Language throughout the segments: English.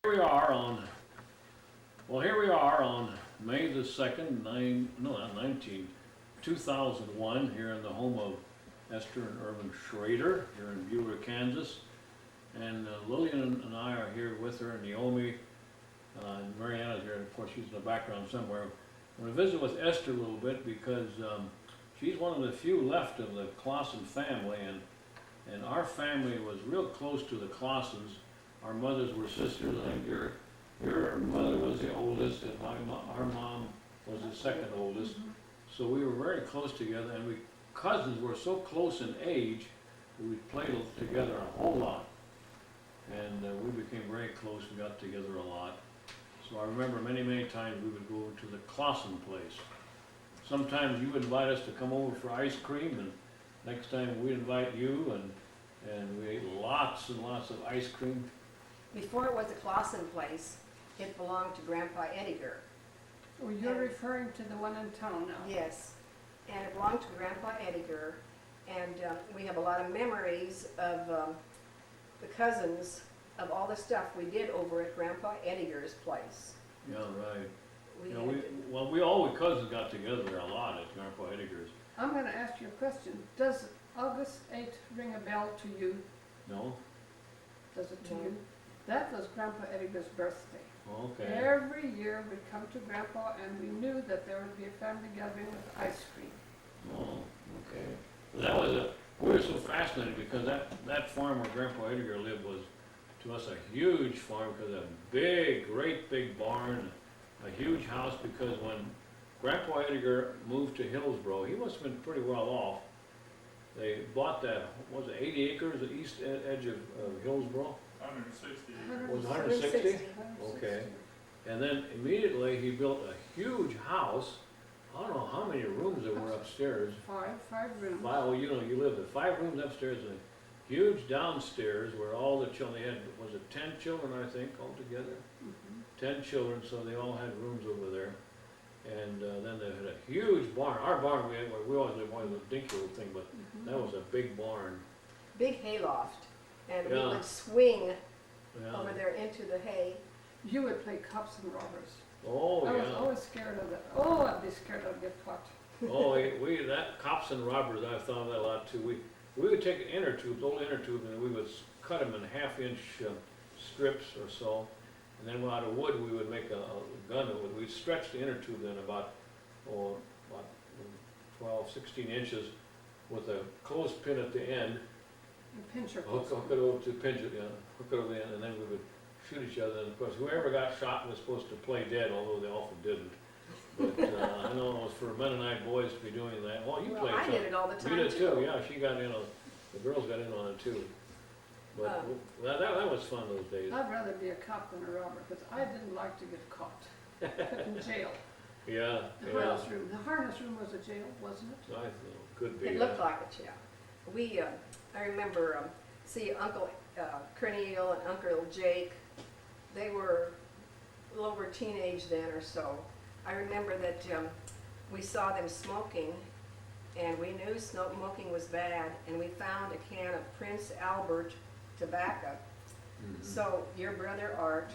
We are on, well, here we are on May the 2nd, 2001, here in the home of Esther and Irvin Schrader, here in Beulah, Kansas. And Lillian and I are here with her, and Naomi, and Mariana's here, and of course she's in the background somewhere. I'm going to visit with Esther a little bit because she's one of the few left of the Clausen family, and our family was real close to the Clausens. Our mothers were sisters. I think your mother was the oldest, and our mom was the second oldest. So we were very close together, and we cousins were so close in age that we played together a whole lot. And we became very close and got together a lot. So I remember many, many times we would go to the Clausen place. Sometimes you would invite us to come over for ice cream, and next time we'd invite you, and we ate lots and lots of ice cream. Before it was the Clausen place, it belonged to Grandpa Ediger. Oh, you're referring to the one in town now? Yes, and it belonged to Grandpa Ediger, and we have a lot of memories of the cousins, of all the stuff we did over at Grandpa Ediger's place. Yeah, right. We You know, had we all the cousins got together there a lot at Grandpa Ediger's. I'm going to ask you a question. Does August 8th ring a bell to you? No? Does it to No. you? That was Grandpa Ediger's birthday. Okay. Every year we'd come to Grandpa and we knew that there would be a family gathering with ice cream. Oh, okay. That was we were so fascinated because that farm where Grandpa Ediger lived was, to us, a huge farm, because a big, great big barn, a huge house, because when Grandpa Ediger moved to Hillsboro, he must have been pretty well off. They bought that, what was it, 80 acres at the east edge of Hillsboro? 160. Was it 160? Okay. And then immediately he built a huge house. I don't know how many rooms there were upstairs. Five rooms. Oh, you know, you lived in 5 rooms upstairs and a huge downstairs where all the children, they had, was it 10 children, I think, altogether? 10 children, so they all had rooms over there. And then they had a huge barn. Our barn, we always had one of the dinky little thing, but that was a big barn. big hayloft, and we Yeah. would swing Yeah. over there into the hay. You would play cops and robbers. Oh, I was yeah. always scared of that. Oh, I'd be scared I'd get caught. Oh, that cops and robbers, I've thought of that a lot too. We would take inner tubes, old inner tubes, and we would cut them in half-inch strips or so. And then out of wood, we would make a gun. We'd stretch the inner tube then about 12, 16 inches with a clothespin at the end. And pinch your Hook clothes. it over to pinch it, hook it over the end, and then we would shoot each other. And of course, whoever got shot was supposed to play dead, although they often didn't. But I know it was for Mennonite boys to be doing that. Well, you Well, played I some. did it all the time You did too, yeah, she got in on, the girls got in on it too. But that was fun those days. I'd rather be a cop than a robber because I didn't like to get caught. Put in jail. Yeah, The yeah, harness room. The harness room was a jail, wasn't it? I think, could be. It looked like it, yeah. We, I remember, see Uncle Cornel and Uncle Jake, they were a little over teenage then or so. I remember that we saw them smoking, and we knew smoking was bad, and we found a can of Prince Albert tobacco. So your brother Art,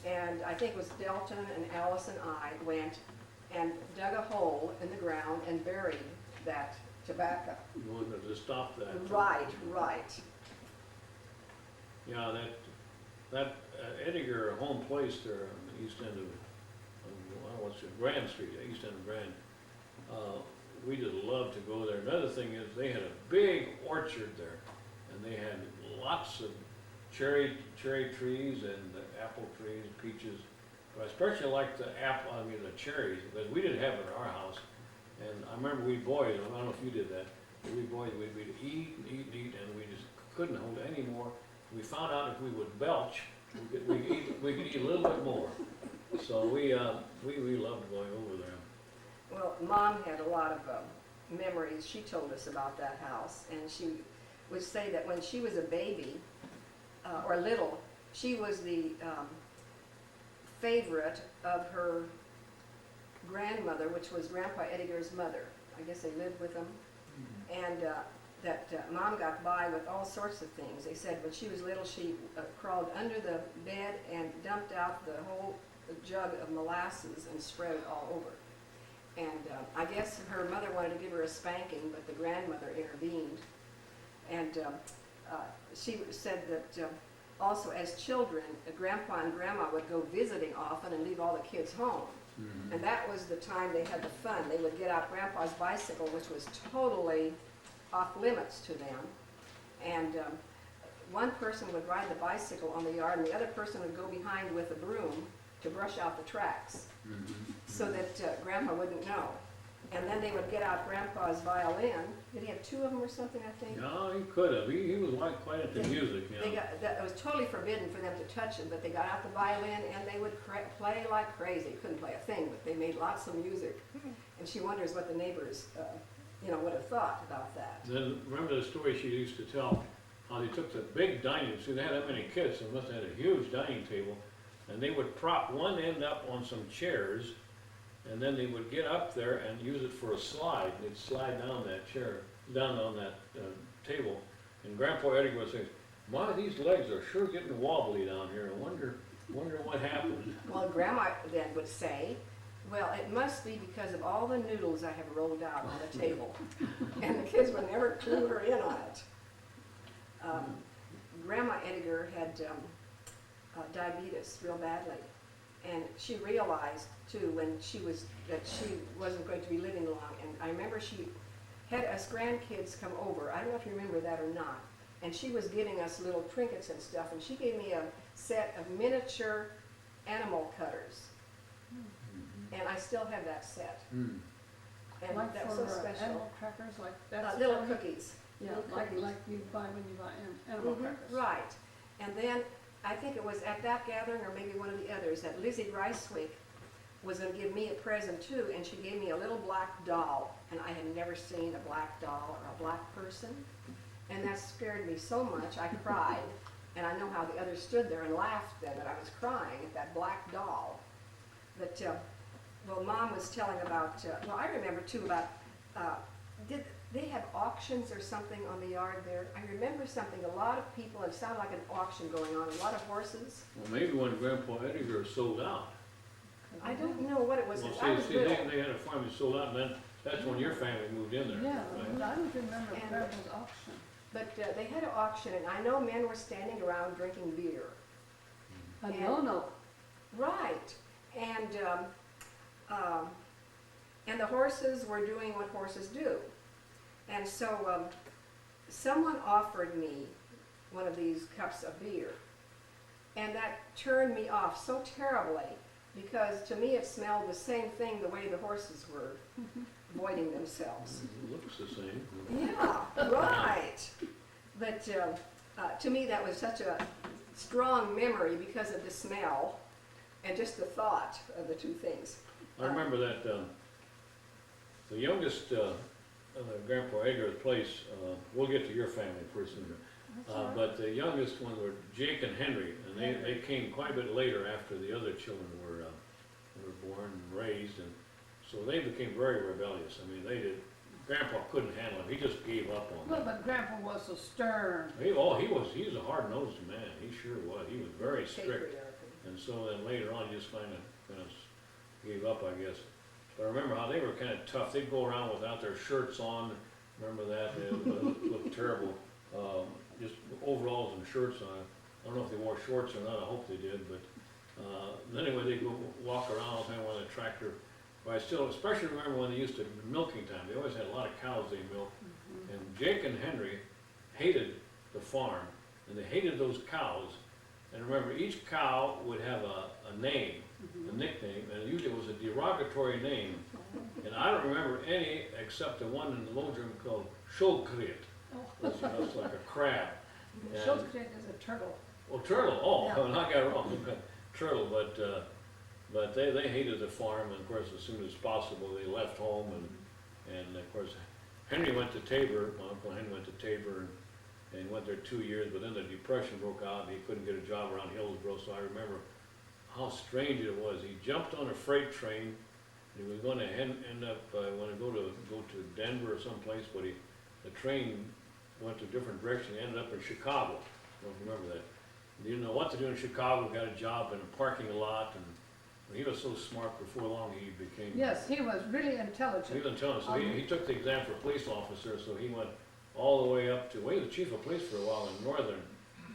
and I think it was Delton and Alice and I went and dug a hole in the ground and buried that tobacco. You wanted to stop that. Right, right. Yeah, that Ediger home place there on the east end of, what's it, Grand Street, east end of Grand. We just loved to go there. Another thing is they had a big orchard there, and they had lots of cherry trees and apple trees, peaches. But I especially liked the cherries, because we didn't have it in our house. And I remember we boys, I don't know if you did that, but we boys, we'd eat and eat and eat, and we just couldn't hold any more. We found out if we would belch, we could eat a little bit more. So we loved going over there. Well, Mom had a lot of memories. She told us about that house, and she would say that when she was a baby, or little, she was the favorite of her grandmother, which was Grandpa Ediger's mother. I guess they lived with them. And that Mom got by with all sorts of things. They said when she was little, she crawled under the bed and dumped out the whole jug of molasses and spread it all over. And I guess her mother wanted to give her a spanking, but the grandmother intervened. And she said that also as children, Grandpa and Grandma would go visiting often and leave all the kids home. Mhm. And that was the time they had the fun. They would get out Grandpa's bicycle, which was totally off limits to them. And one person would ride the bicycle on the yard, and the other person would go behind with a broom to brush out the tracks Mhm. so that Grandma wouldn't know. And then they would get out Grandpa's violin. Did he have two of them or something, I think? No, he could have. He was like quite into music, you know. It was totally forbidden for them to touch him, but they got out the violin and they would play like crazy. Couldn't play a thing, but they made lots of music. And she wonders what the neighbors, would have thought about that. Then, remember the story she used to tell, how they took the big dining, see they had that many kids, so they must have had a huge dining table, and they would prop one end up on some chairs, and then they would get up there and use it for a slide. They'd slide down that chair, down on that table, and Grandpa Eddie would say, "My, these legs are sure getting wobbly down here. I wonder what happened." Well, Grandma then would say, well, it must be because of all the noodles I have rolled out on the table. And the kids would never clue her in on it. Grandma Edgar had diabetes real badly. And she realized, too, that she wasn't going to be living long. And I remember she had us grandkids come over. I don't know if you remember that or not. And she was giving us little trinkets and stuff. And she gave me a set of miniature animal cutters. And I still have that set. Hmm. And Like that was for so special. animal crackers, like that's. Little cookies. Yeah, little like cookies. you buy when you buy animal Mhm, crackers. right. And then, I think it was at that gathering, or maybe one of the others, that Lizzie Ricewick was going to give me a present too, and she gave me a little black doll. And I had never seen a black doll or a black person. And that scared me so much, I cried. And I know how the others stood there and laughed then, that I was crying at that black doll. But, Mom was telling about, I remember too about, did they have auctions or something on the yard there? I remember something, a lot of people, it sounded like an auction going on, a lot of horses. Well, maybe when Grandpa Edgar sold out. I don't know what it was, Well, I was see, little. they had a farm that sold out, and then that's when your family moved in there. Yeah, right? but I don't remember And- Grandpa's auction. But they had an auction, and I know men were standing around drinking beer. I And- don't know. Right, and the horses were doing what horses do. And so someone offered me one of these cups of beer, and that turned me off so terribly, because to me it smelled the same thing the way the horses were voiding themselves. It looks the same. Yeah, right. But to me that was such a strong memory because of the smell and just the thought of the two things. I remember that the youngest Grandpa Edgar's place, we'll get to your family first, but the youngest one were Jake and Henry, and they came quite a bit later after the other children were born and raised, and so they became very rebellious. I mean, they did. Grandpa couldn't handle it. He just gave up on Well, them. but Grandpa was so stern. He was a hard-nosed man. He sure was. He was very strict. Patriarchy. And so then later on, he just kind of gave up, I guess. But I remember how they were kind of tough. They'd go around without their shirts on. Remember that? It looked terrible. Just overalls and shirts on. I don't know if they wore shorts or not. I hope they did. But anyway, they'd go walk around all the time on a tractor. But I still, especially remember when they used to milking time. They always had a lot of cows they milked. And Jake and Henry hated the farm, and they hated those cows. And remember, each cow would have a name, a nickname, and usually it was a derogatory name. And I don't remember any except the one in the Low German called Schulkriet. That's like a crab. And- Schultz is a turtle. Oh, turtle, oh, Yeah. I got it wrong, turtle, but they hated the farm, and of course, as soon as possible, they left home, and of course, Henry went to Tabor, my Uncle Henry went to Tabor, and went there 2 years, but then the Depression broke out, and he couldn't get a job around Hillsboro, so I remember how strange it was. He jumped on a freight train, and he was going to end up, want to go to Denver or someplace, but the train went a different direction, he ended up in Chicago. Don't you remember that? He didn't know what to do in Chicago, got a job in a parking lot, and he was so smart, before long he became. Yes, he was really He intelligent. was intelligent, so he took the exam for police officer, so he went all the way up to, well, he was chief of police for a while in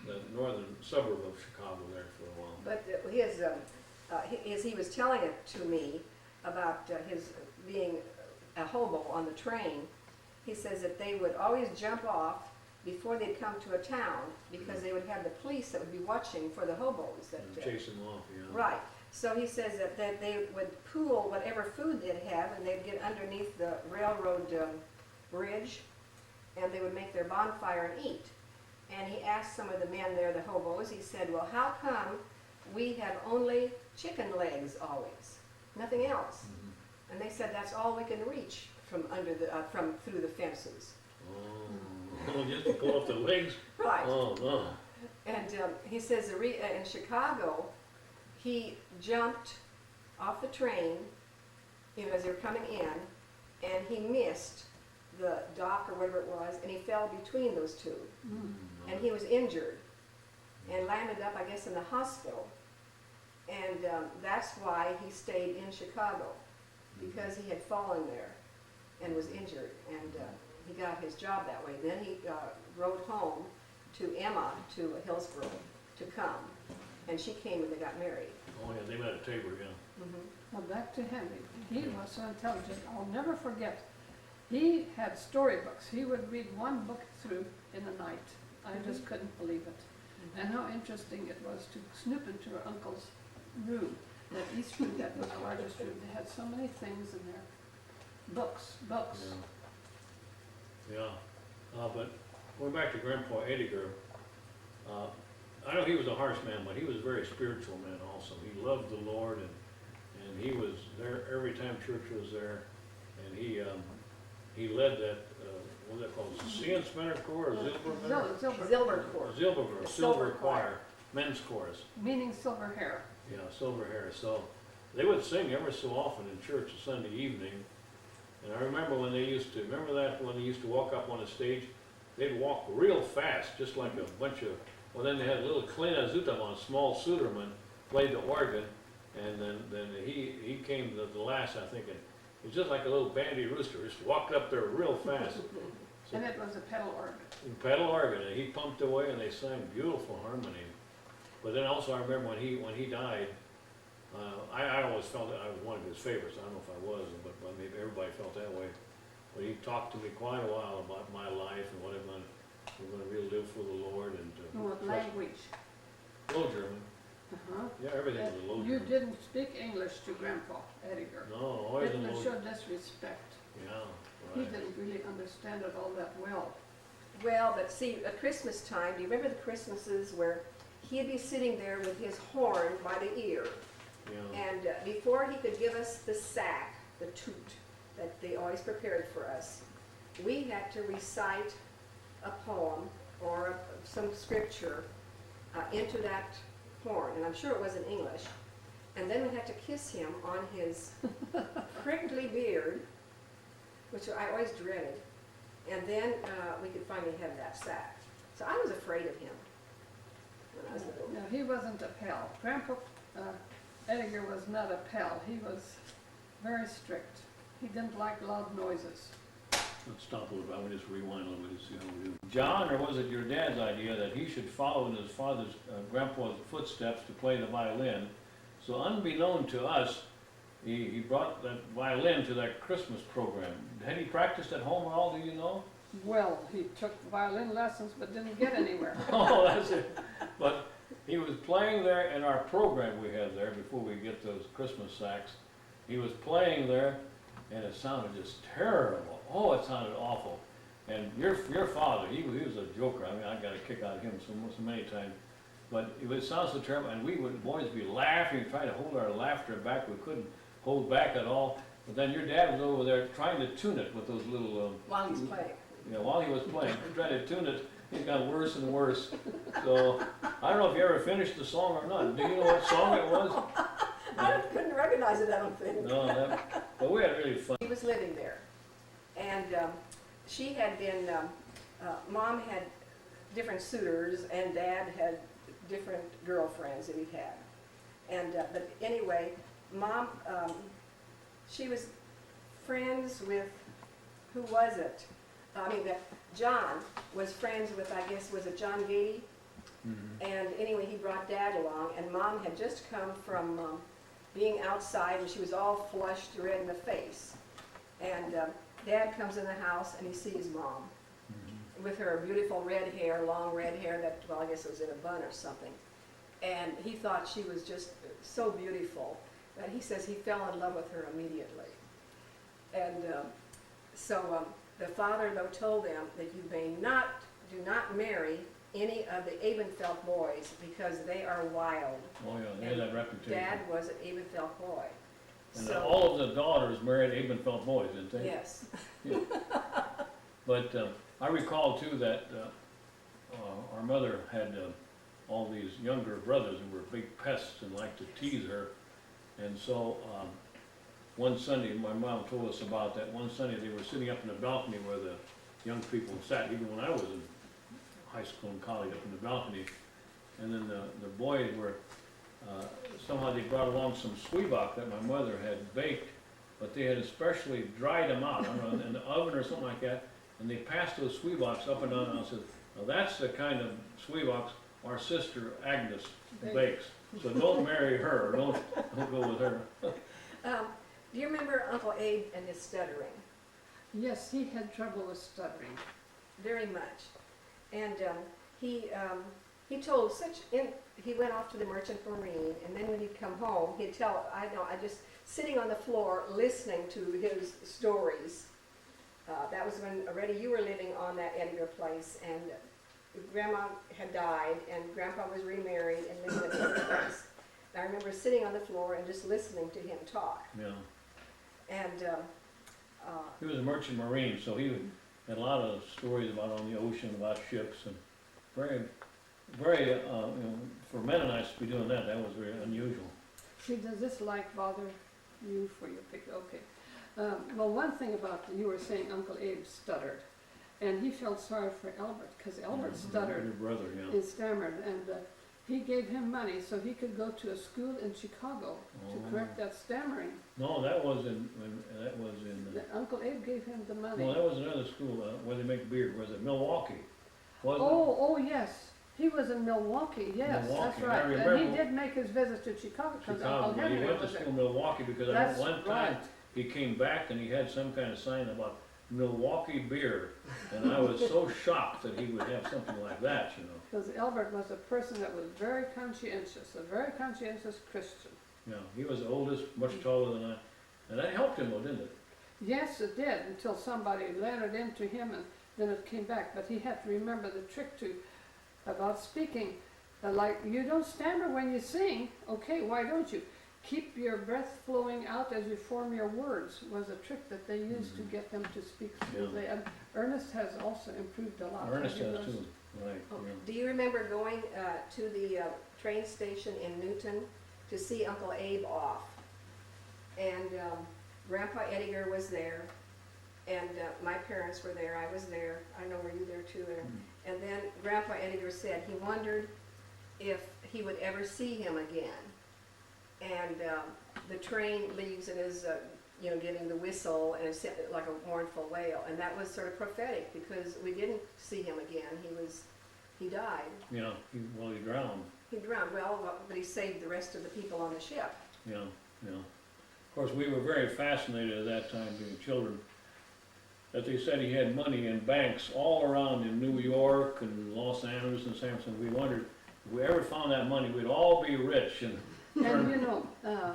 the northern suburb of Chicago there for a while. But he was telling it to me about his being a hobo on the train. He says that they would always jump off before they'd come to a town, because they would have the police that would be watching for the hobos. And chase him off, yeah. Right. So he says that they would pool whatever food they'd have, and they'd get underneath the railroad bridge, and they would make their bonfire and eat. And he asked some of the men there, the hobos, he said, well, how come we have only chicken legs always, nothing else? Mhm. And they said that's all we can reach from under the from through the fences. Oh, just to pull up the legs? Right. Oh, no. And he says in Chicago, he jumped off the train, as they were coming in, and he missed the dock or whatever it was, and he fell between those two, and he was injured, and landed up, I guess, in the hospital. And that's why he stayed in Chicago, because he had fallen there and was injured, and he got his job that way. Then he rode home to Emma, to Hillsboro, to come, and she came and they got married. Oh, yeah, they met at Tabor, yeah. Well, back to Henry. He was so intelligent. I'll never forget. He had storybooks. He would read one book through in a night. I just couldn't believe it. And how interesting it was to snoop into her uncle's room. That east room, that was the largest room. They had so many things in there. Books. Yeah. But going back to Grandpa Edgar, I know he was a harsh man, but he was a very spiritual man also. He loved the Lord, and he was there every time church was there, and he led that, what was that called, Seenspanner Corps, or Zilber Corps. Zilber, The Silver Choir, men's chorus. Meaning silver hair. Yeah, silver hair. So they would sing ever so often in church Sunday evening. And I remember when they used to, when they used to walk up on the stage, they'd walk real fast, just like a bunch of, well, then they had a little Klena Zutamon, small Suderman, played the organ, and then he came the last, I think, and it was just like a little bandy rooster, just walked up there real fast. So, And it was a pedal organ. pedal organ, and he pumped away, and they sang beautiful harmony. But then also I remember when he died, I always felt that I was one of his favorites. I don't know if I was, but maybe everybody felt that way. But he talked to me quite a while about my life and what I'm going to really live for the Lord. And What language? Low German. Yeah, everything was a Low You German. didn't speak English to Grandpa Edgar. No, always in Didn't Low show German. disrespect. Yeah, He right. didn't really understand it all that well. Well, but see, at Christmas time, do you remember the Christmases where he'd be sitting there with his horn by the ear, Yeah. and before he could give us the sack, the toot, that they always prepared for us, we had to recite a poem or some scripture into that horn, and I'm sure it was in English, and then we had to kiss him on his prickly beard, which I always dreaded, and then we could finally have that sack. So I was afraid of him when I was little. No, he wasn't a pal. Grandpa Edgar was not a pal. He was very strict. He didn't like loud noises. Let's stop a little bit. I will just rewind a little bit to see how we do. John, or was it your dad's idea that he should follow in his father's, grandpa's footsteps to play the violin? So unbeknown to us, he brought that violin to that Christmas program. Had he practiced at home at all, do you know? Well, he took violin lessons but didn't get anywhere. Oh, that's it. But he was playing there in our program we had there before we get those Christmas sacks. He was playing there, and it sounded just terrible. Oh, it sounded awful. And your father, he was a joker. I mean, I got a kick out of him so many times. But it would sound so terrible, and we would boys be laughing, trying to hold our laughter back. We couldn't hold back at all. But then your dad was over there trying to tune it with those little. While he's playing. You know, while he was playing, trying to tune it, it got worse and worse. So I don't know if you ever finished the song or not. Do you know what song it was? I couldn't recognize it, I don't think. No, but we had really fun. He was living there, and she had been Mom had different suitors and Dad had different girlfriends that he had. And, but anyway, Mom, she was friends with, who was it? John was friends with, I guess, was it John Gaede? And anyway, he brought Dad along, and Mom had just come from being outside, and she was all flushed red in the face. And Dad comes in the house, and he sees Mom with her beautiful red hair, long red hair that, well, I guess it was in a bun or something. And he thought she was just so beautiful that he says he fell in love with her immediately. And so the father, though, told them that you do not marry any of the Abenfeld boys because they are wild. Oh, yeah, they had that reputation. Dad was an Abenfeld boy. And So, all of the daughters married Abenfeld boys, didn't they? yes. Yeah. But I recall too that our mother had all these younger brothers who were big pests and liked to tease her. And so one Sunday, my mom told us about that. One Sunday they were sitting up in the balcony where the young people sat, even when I was in high school and college, up in the balcony. And then the boys were, somehow they brought along some sweebach that my mother had baked, but they had especially dried them out, I don't know, in the oven or something like that. And they passed those sweebachs up and down, and I said, now that's the kind of sweebachs our sister Agnes bakes. So don't marry her, don't go with her. Do you remember Uncle Abe and his stuttering? Yes, he had trouble with stuttering. Very much. And he told he went off to the Merchant Marine, and then when he'd come home, he'd tell, I just sitting on the floor listening to his stories. That was when already you were living on that Edgar place, and Grandma had died, and Grandpa was remarried and living at the place. And I remember sitting on the floor and just listening to him talk. Yeah. And He was a merchant marine, so he had a lot of stories about on the ocean, about ships, and very, very, for Mennonites to be doing that, that was very unusual. See, does this light bother you for your picture? Okay. Well, one thing about, you were saying Uncle Abe stuttered, and he felt sorry for Albert, because Albert stuttered Your brother, yeah. and stammered, and he gave him money so he could go to a school in Chicago to correct that stammering. No, that was in, Uncle Abe gave him the money. no, that was another school where they make beer. Was it Milwaukee? Wasn't it? Oh, yes. He was in Milwaukee, yes, that's Milwaukee, I right. And he remember. did make his visit to Chicago because Chicago, Uncle but he Henry went to was school there. in Milwaukee because I That's remember one time right. he came back and he had some kind of sign about Milwaukee beer. And I was so shocked that he would have something like that, you know. Because Albert was a person that was very conscientious, a very conscientious Christian. Yeah, he was the oldest, much taller than I, and that helped him, though, didn't it? Yes, it did, until somebody let it into him and then it came back. But he had to remember the trick about speaking. Like, you don't stammer when you sing. Okay, why don't you? Keep your breath flowing out as you form your words was a trick that they used to get them to speak smoothly. And Ernest has also improved a lot. Ernest Have you has noticed? too, right, oh, yeah. do you remember going to the train station in Newton to see Uncle Abe off? And Grandpa Edgar was there, and my parents were there, I was there, I know were you there too? And then Grandpa Edgar said he wondered if he would ever see him again. And the train leaves and is, giving the whistle, and it's like a mournful wail. And that was sort of prophetic because we didn't see him again. He died. Yeah, he drowned. He drowned, but he saved the rest of the people on the ship. Yeah, yeah. Of course, we were very fascinated at that time, being children, that they said he had money in banks all around in New York and Los Angeles and San Francisco. We wondered if we ever found that money, we'd all be rich. And And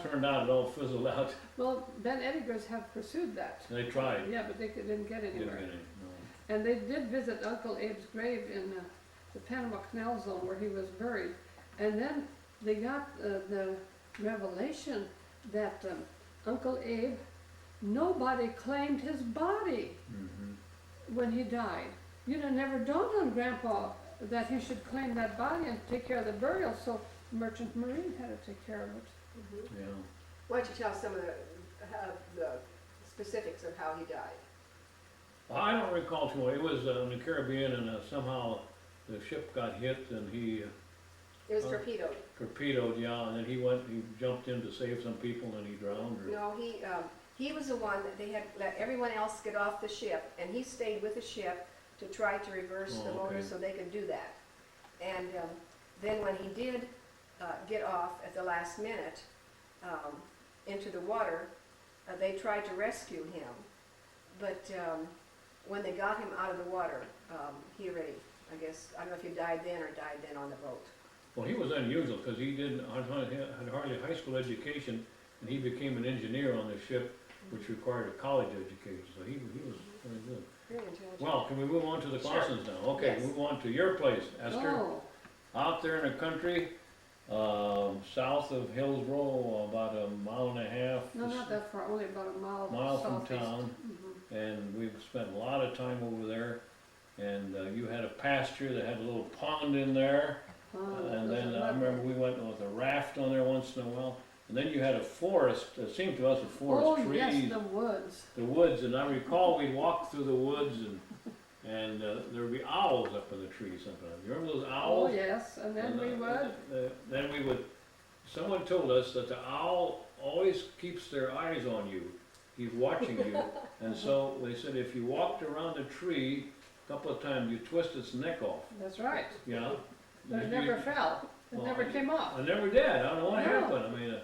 turned out it all fizzled out. well, Ben Edgars have pursued that. They tried. Yeah, but they didn't get Didn't anywhere. get any, no. And they did visit Uncle Abe's grave in the Panama Canal Zone where he was buried. And then they got the revelation that Uncle Abe, nobody claimed his body when he died. It never dawned on Grandpa that he should claim that body and take care of the burial, so Merchant Marine had to take care of it. Yeah. Why don't you tell some of the specifics of how he died? I don't recall too much. It was in the Caribbean, and somehow the ship got hit, and he It was Oh. torpedoed. torpedoed, yeah, and then he jumped in to save some people, and he drowned. Or, No, he was the one that they had let everyone else get off the ship, and he stayed with the ship to try to reverse the Oh, motor okay. so they could do that. And then when he did get off at the last minute into the water, they tried to rescue him. But when they got him out of the water, he already, I guess, I don't know if he died then or died then on the boat. well, he was unusual because he had hardly high school education, and he became an engineer on the ship, which required a college education. So he was very good. Very intelligent. Well, can we move on to the Sure. Clausens now? Okay, Yes. move on to your place, Esther. Oh, Out there in the country, south of Hillsboro, about a mile and a half. no, not that far, only about a Mile from southeast. town, Mhm. and we've spent a lot of time over there. And you had a pasture that had a little pond in there, and then I remember we went with a raft on there once in a while. And then you had a forest, it seemed to us a forest, Oh, trees, yes, the woods. the woods, and I recall we'd walk through the woods and there would be owls up in the trees sometimes. You remember those Oh, owls? yes, and then we would, Then we would, someone told us that the owl always keeps their eyes on you. He's watching you. And so they said if you walked around a tree a couple of times, you twist its neck off, that's right. you know? But it never fell, it Well, never came off. I never did. I don't know what No. happened. I mean,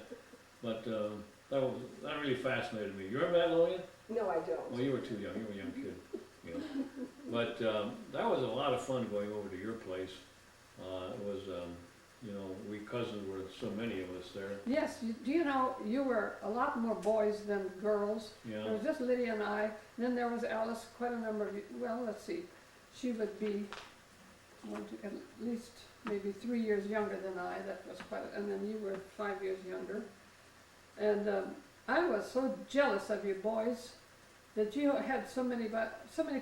but that really fascinated me. You remember that, Lillian? No, I don't. Well, you were too young. You were a young kid. You know. But that was a lot of fun going over to your place. It was, you know, we cousins were so many of us there. Yes, do you know, you were a lot more boys than girls. You There know. was just Lydia and I, and then there was Alice, quite a number of, well, let's see, she would be at least maybe 3 years younger than I, that was quite, and then you were 5 years younger. And I was so jealous of you boys that you had so many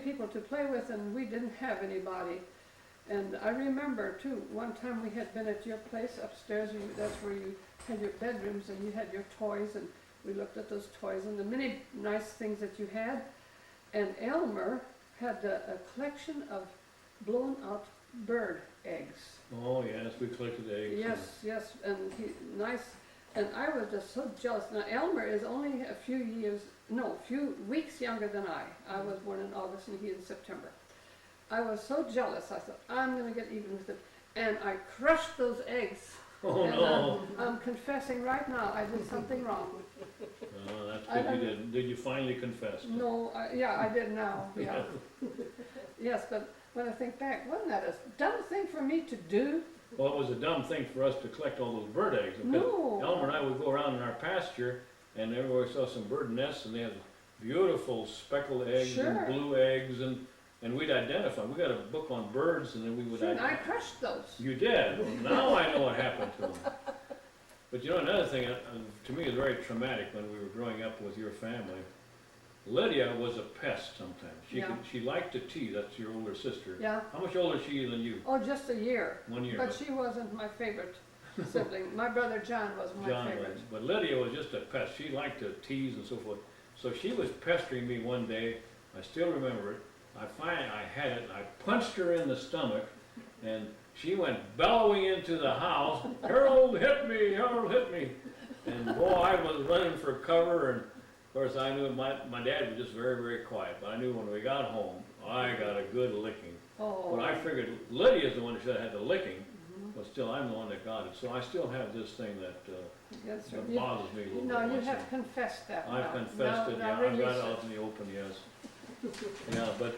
people to play with and we didn't have anybody. And I remember too, one time we had been at your place upstairs, that's where you had your bedrooms and you had your toys, and we looked at those toys and the many nice things that you had. And Elmer had a collection of blown out bird eggs. Oh yes, we collected eggs. Yes, and nice, and I was just so jealous. Now Elmer is only a few weeks younger than I. I was born in August and he in September. I was so jealous, I thought, I'm gonna get even with him. And I crushed those eggs. Oh And no. I'm confessing right now, I did something wrong. Oh, that's I good. You don't- did. Did you finally confess? No, yeah, I did now, yeah. Yes, but when I think back, wasn't that a dumb thing for me to do? Well, it was a dumb thing for us to collect all those bird eggs. Because No. Elmer and I would go around in our pasture, and everywhere we saw some bird nests, and they had beautiful speckled eggs Sure. and blue eggs, and we'd identify. We got a book on birds, and then we would Sure, and I identify. crushed those. You did. Well, now I know what happened to them. But you know, another thing to me is very traumatic when we were growing up with your family. Lydia was a pest sometimes. Yeah. She liked to tease. That's your older sister. Yeah, How much older is she than you? oh, just a year. 1 year. But she wasn't my favorite sibling. My brother John was my John favorite. was, but Lydia was just a pest. She liked to tease and so forth. So she was pestering me one day. I still remember it. I had it. I punched her in the stomach, and she went bellowing into the house. Harold hit me! Harold hit me! And boy, I was running for cover. And of course, I knew my dad was just very, very quiet. But I knew when we got home, I got a good licking. Oh. But I figured Lydia's the one that should have had the licking. Mhm. But still, I'm the one that got it. So I still have this thing that Yes, sir. that You- bothers me a little No, bit. you myself. have confessed that now. I've confessed it, Now yeah, I've got release it out in the open, yes. Yeah, but,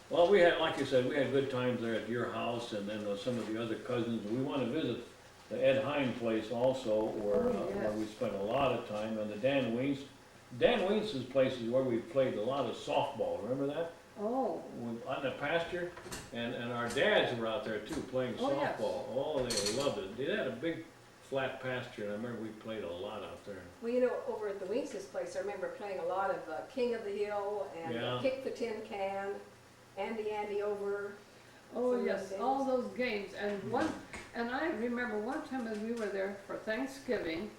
well, we had, like you said, we had good times there at your house, and then some of the other cousins. We want to visit the Ed Hine place also, where yes. we spent a lot of time, and the Dan Weens's place is where we played a lot of softball, remember that? Oh, On the pasture, and our dads were out there too, playing Oh, yes. softball. Oh, they loved it. They had a big flat pasture, and I remember we played a lot out there. Well, you know, over at the Weems' place, I remember playing a lot of King of the Hill and Yeah. Kick the Tin Can, Andy Over. oh Some yes, of those all those games. And I remember one time as we were there for Thanksgiving,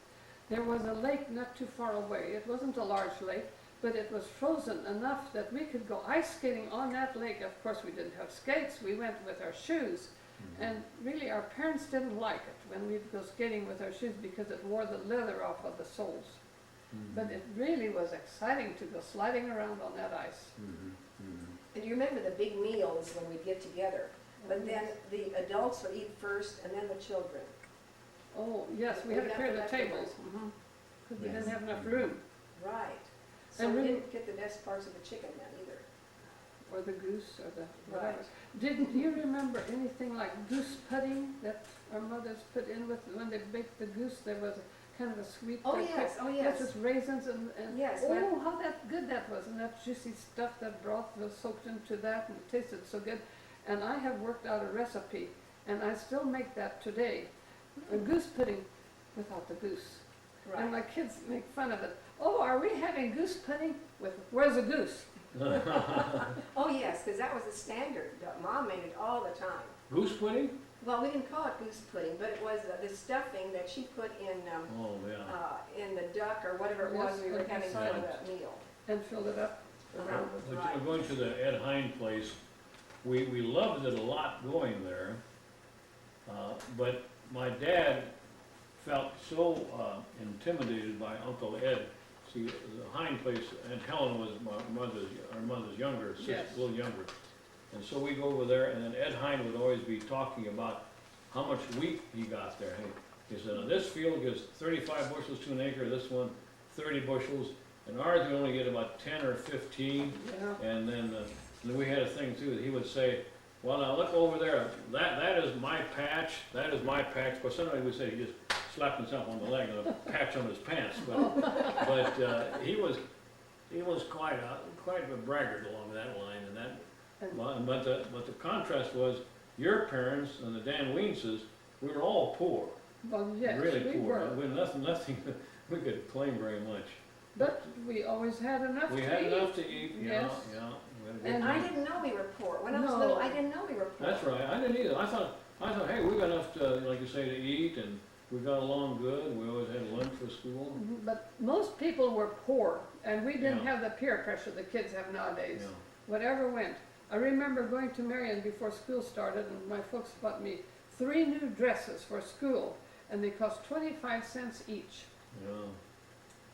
there was a lake not too far away. It wasn't a large lake, but it was frozen enough that we could go ice skating on that lake. Of course, we didn't have skates, we went with our shoes. And really, our parents didn't like it when we'd go skating with our shoes because it wore the leather off of the soles. But it really was exciting to go sliding around on that ice. And you remember the big meals when we'd get together, but then the adults would eat first and then the children. Oh, yes, we had to clear the tables, because we didn't have enough room. Right. So And we we- didn't get the best parts of the chicken then either. Or the goose, or the whatever. Right. Didn't you remember anything like goose pudding that our mothers put in with, when they baked the goose, there was a kind of a sweet. Oh, they yes, put- oh, yes. Yes, with raisins and, Yes, oh, how that good that was, and that juicy stuff, that broth was soaked into that, and it tasted so good. And I have worked out a recipe, and I still make that today, a goose pudding without the goose. And my Right. kids make fun of it. Oh, are we having goose pudding with, where's the goose? Oh, yes, because that was the standard. Mom made it all the time. Goose pudding? Well, we didn't call it goose pudding, but it was the stuffing that she put Oh, yeah. in the duck or whatever it was Yes, we were and having for inside. the meal. And filled it up around with. But Right. going to the Ed Hine place, we loved it a lot going there. But my dad felt so intimidated by Uncle Ed. See, the Hine place, and Helen was our mother's younger sister, Yes. a little younger. And so we go over there, and then Ed Hine would always be talking about how much wheat he got there. He said, "Now, this field gives 35 bushels to an acre, this one 30 bushels, and ours we only get about 10 or 15. Yeah. And then we had a thing too, that he would say, "Well, now look over there, that is my patch, that is my patch." Of course, somebody would say he just slapped himself on the leg and a patch on his pants, but he was quite a braggart along that line, and that. But the contrast was your parents and the Dan Weenses, we were all poor, Well, yes, really we poor. were. We had nothing we could claim very much. But we always had enough to We eat. had enough to eat, yeah, Yes. yeah. We had a good And And I time. didn't know we were poor. When I was No. little, I didn't know we were poor. That's right, I didn't either. I thought, hey, we got enough to, like you say, to eat, and we got along good. We always had lunch for school. But most people were poor, and we didn't Yeah. have the peer pressure the kids have nowadays. Yeah. Whatever went. I remember going to Marion before school started, and my folks bought me 3 new dresses for school, and they cost 25 cents each. Yeah.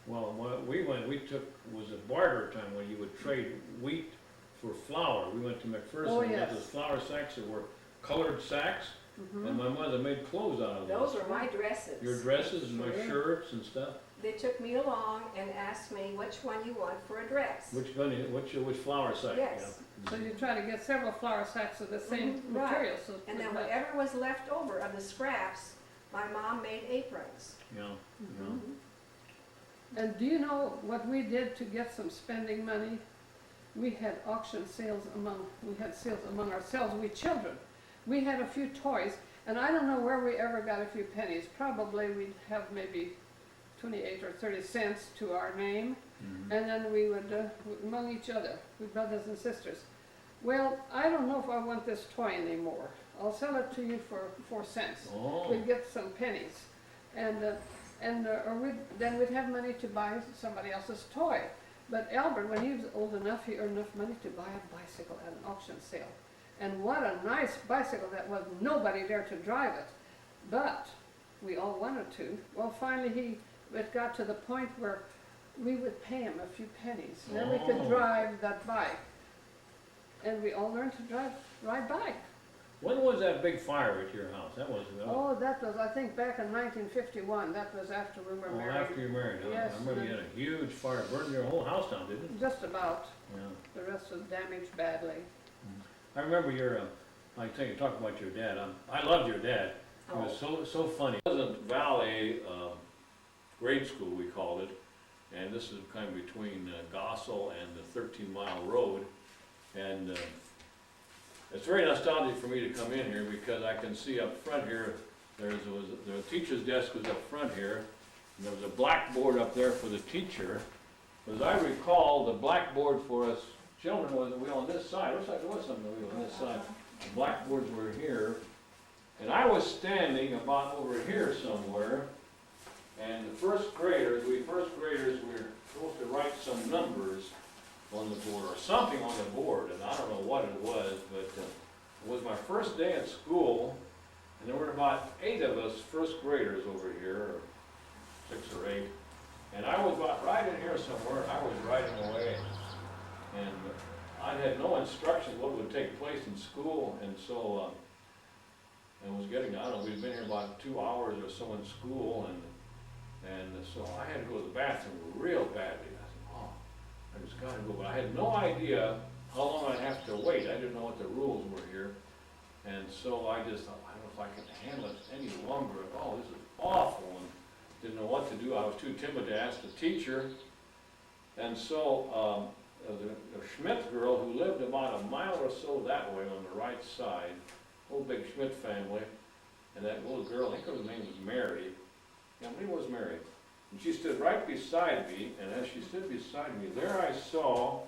Well, what we took was a barter time when you would trade wheat for flour. We went to McPherson Oh, and got yes. those flour sacks that were colored sacks, Mhm. and my mother made clothes out of Those those. were my dresses. Your dresses and my Sure. shirts and stuff. They took me along and asked me which one you want for a dress. Which flour sack? Yes. Yeah. So you try to get several flour sacks of the same Mhm, right. material. So And then whatever was left over of the scraps, my mom made aprons. Yeah, Mhm. And do you know what we did to get some spending money? We had auction sales we had sales among ourselves, we children. We had a few toys, and I don't know where we ever got a few pennies. Probably we'd have maybe 28 or 30 cents to our name, Mhm. and then we would, among each other, we brothers and sisters. Well, I don't know if I want this toy anymore. I'll sell it to you for 4 cents. Oh, We'd get some pennies, then we'd have money to buy somebody else's toy. But Albert, when he was old enough, he earned enough money to buy a bicycle at an auction sale. And what a nice bicycle that was. Nobody dared to drive it, but we all wanted to. Well, finally it got to the point where we would pay him a few pennies, and then we could Oh. drive that bike. And we all learned to ride bike. when was that big fire at your house? That was, Oh, that was, I think, back in 1951. That was after we were married. after you married, huh? Yes, I remember you had a huge fire, burned your whole house down, didn't it? Just about. Yeah. The rest was damaged badly. I remember I tell you, talk about your dad. I loved your dad. He was so funny. Pleasant Valley grade school, we called it, and this is kind of between Gossel and the 13-mile road. And it's very nostalgic for me to come in here because I can see up front here, the teacher's desk was up front here, and there was a blackboard up there for the teacher. But as I recall, the blackboard for us children was the wheel on this side. Looks like there was something on the wheel on this side. The blackboards were here, and I was standing about over here somewhere, and we first graders were supposed to write some numbers on the board, or something on the board, and I don't know what it was, but it was my first day at school, and there were about 8 of us first graders over here, or 6 or 8, and I was about right in here somewhere, and I was writing away, and I had no instructions what would take place in school, and so, and was getting, I don't know, we'd been here about 2 hours or so in school, and so I had to go to the bathroom real badly. I said, oh, I just gotta go, but I had no idea how long I'd have to wait. I didn't know what the rules were here, and so I just thought, I don't know if I can handle it any longer at all. This is awful, and didn't know what to do. I was too timid to ask the teacher, and so the Schmidt girl who lived about a mile or so that way on the right side, whole big Schmidt family, and that little girl, I think her name was Mary. Yeah, her name was Mary. And she stood right beside me, and as she stood beside me, there I saw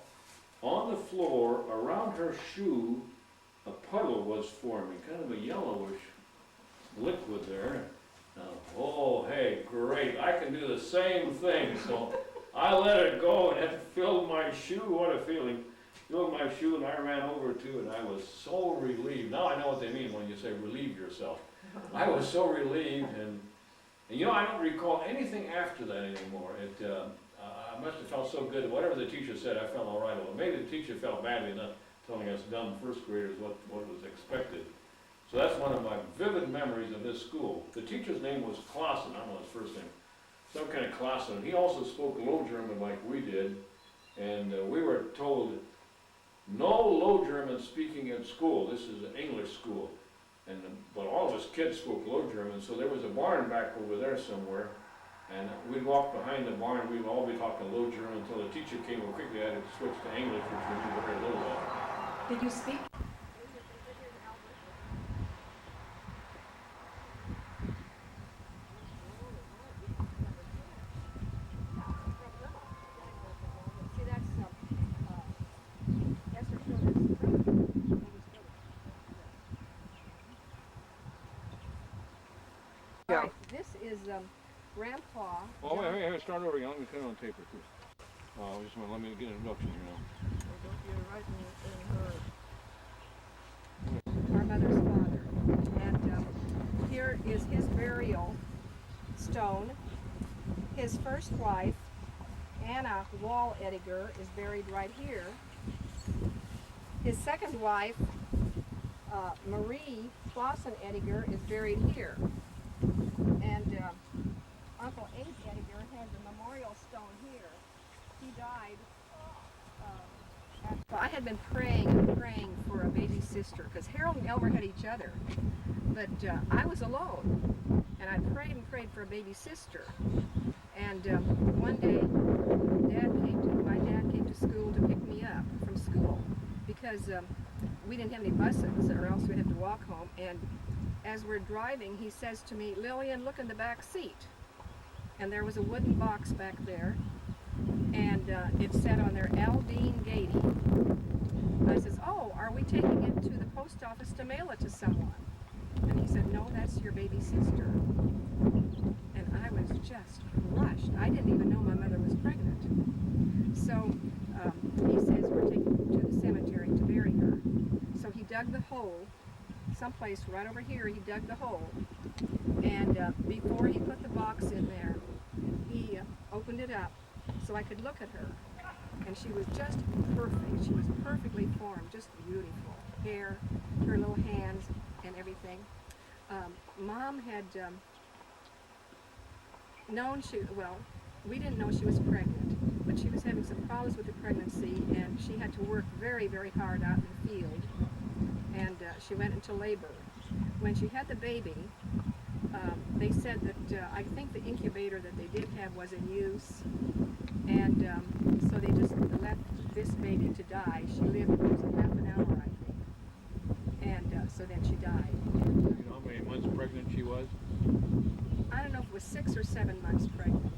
on the floor around her shoe a puddle was forming, kind of a yellowish liquid there. Oh, hey, great, I can do the same thing. So I let it go, and it filled my shoe. What a feeling. Filled my shoe, and I ran over to it, and I was so relieved. Now I know what they mean when you say relieve yourself. I was so relieved, and you know, I don't recall anything after that anymore. I must have felt so good. Whatever the teacher said, I felt all right. Well, maybe the teacher felt badly enough telling us dumb first graders what was expected. So that's one of my vivid memories of this school. The teacher's name was Clausen. I don't know his first name. Some kind of Clausen. He also spoke Low German like we did, and we were told no Low German speaking in school. This is an English school. But all of us kids spoke Low German, so there was a barn back over there somewhere, and we'd walk behind the barn, we'd all be talking Low German until the teacher came, and quickly had to switch to English, which we knew very little of. Did you speak? Right, this is Grandpa. Oh, wait, start over again. Let me put it on tape too. Just let me get an introduction here now. Our mother's father. And here is his burial stone. His first wife, Anna Wall Ediger, is buried right here. His second wife, Marie Clausen Ediger, is buried here. And Uncle Abe Ediger has a memorial stone here. He died. I had been praying and praying for a baby sister, because Harold and Elmer had each other, but I was alone, and I prayed and prayed for a baby sister. And one day, my dad came to school to pick me up from school, because we didn't have any buses, or else we'd have to walk home. And as we're driving, he says to me, "Lillian, look in the back seat." And there was a wooden box back there, and it said on there, Aldine Gaede. I says, "Oh, are we taking it to the post office to mail it to someone?" And he said, "No, that's your baby sister." And I was just crushed. I didn't even know my mother was pregnant. So he says, "We're taking it to the cemetery to bury her." So he dug the hole. Someplace right over here, he dug the hole, and before he put the box in there, he opened it up so I could look at her, and she was just perfect. She was perfectly formed, just beautiful hair, her little hands, and everything. Mom had known we didn't know she was pregnant, but she was having some problems with the pregnancy, and she had to work very, very hard out in the field. And she went into labor. When she had the baby, they said that I think the incubator that they did have was in use, and so they just left this baby to die. She lived for half an hour, I think, and so then she died. You know how many months pregnant she was? I don't know if it was 6 or 7 months pregnant.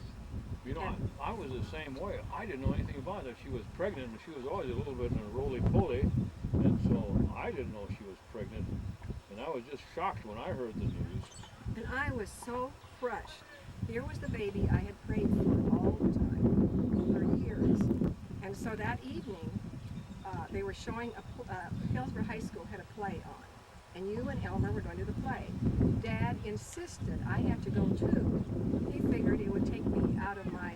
You know, I was the same way. I didn't know anything about it. She was pregnant, and she was always a little bit in a roly-poly, and so I didn't know she was pregnant, and I was just shocked when I heard the news. And I was so crushed. Here was the baby I had prayed for all the time, for And so that evening, they were showing Hillsboro High School had a play on. And you and Elmer were going to the play. Dad insisted I had to go too. He figured he would take me out of my,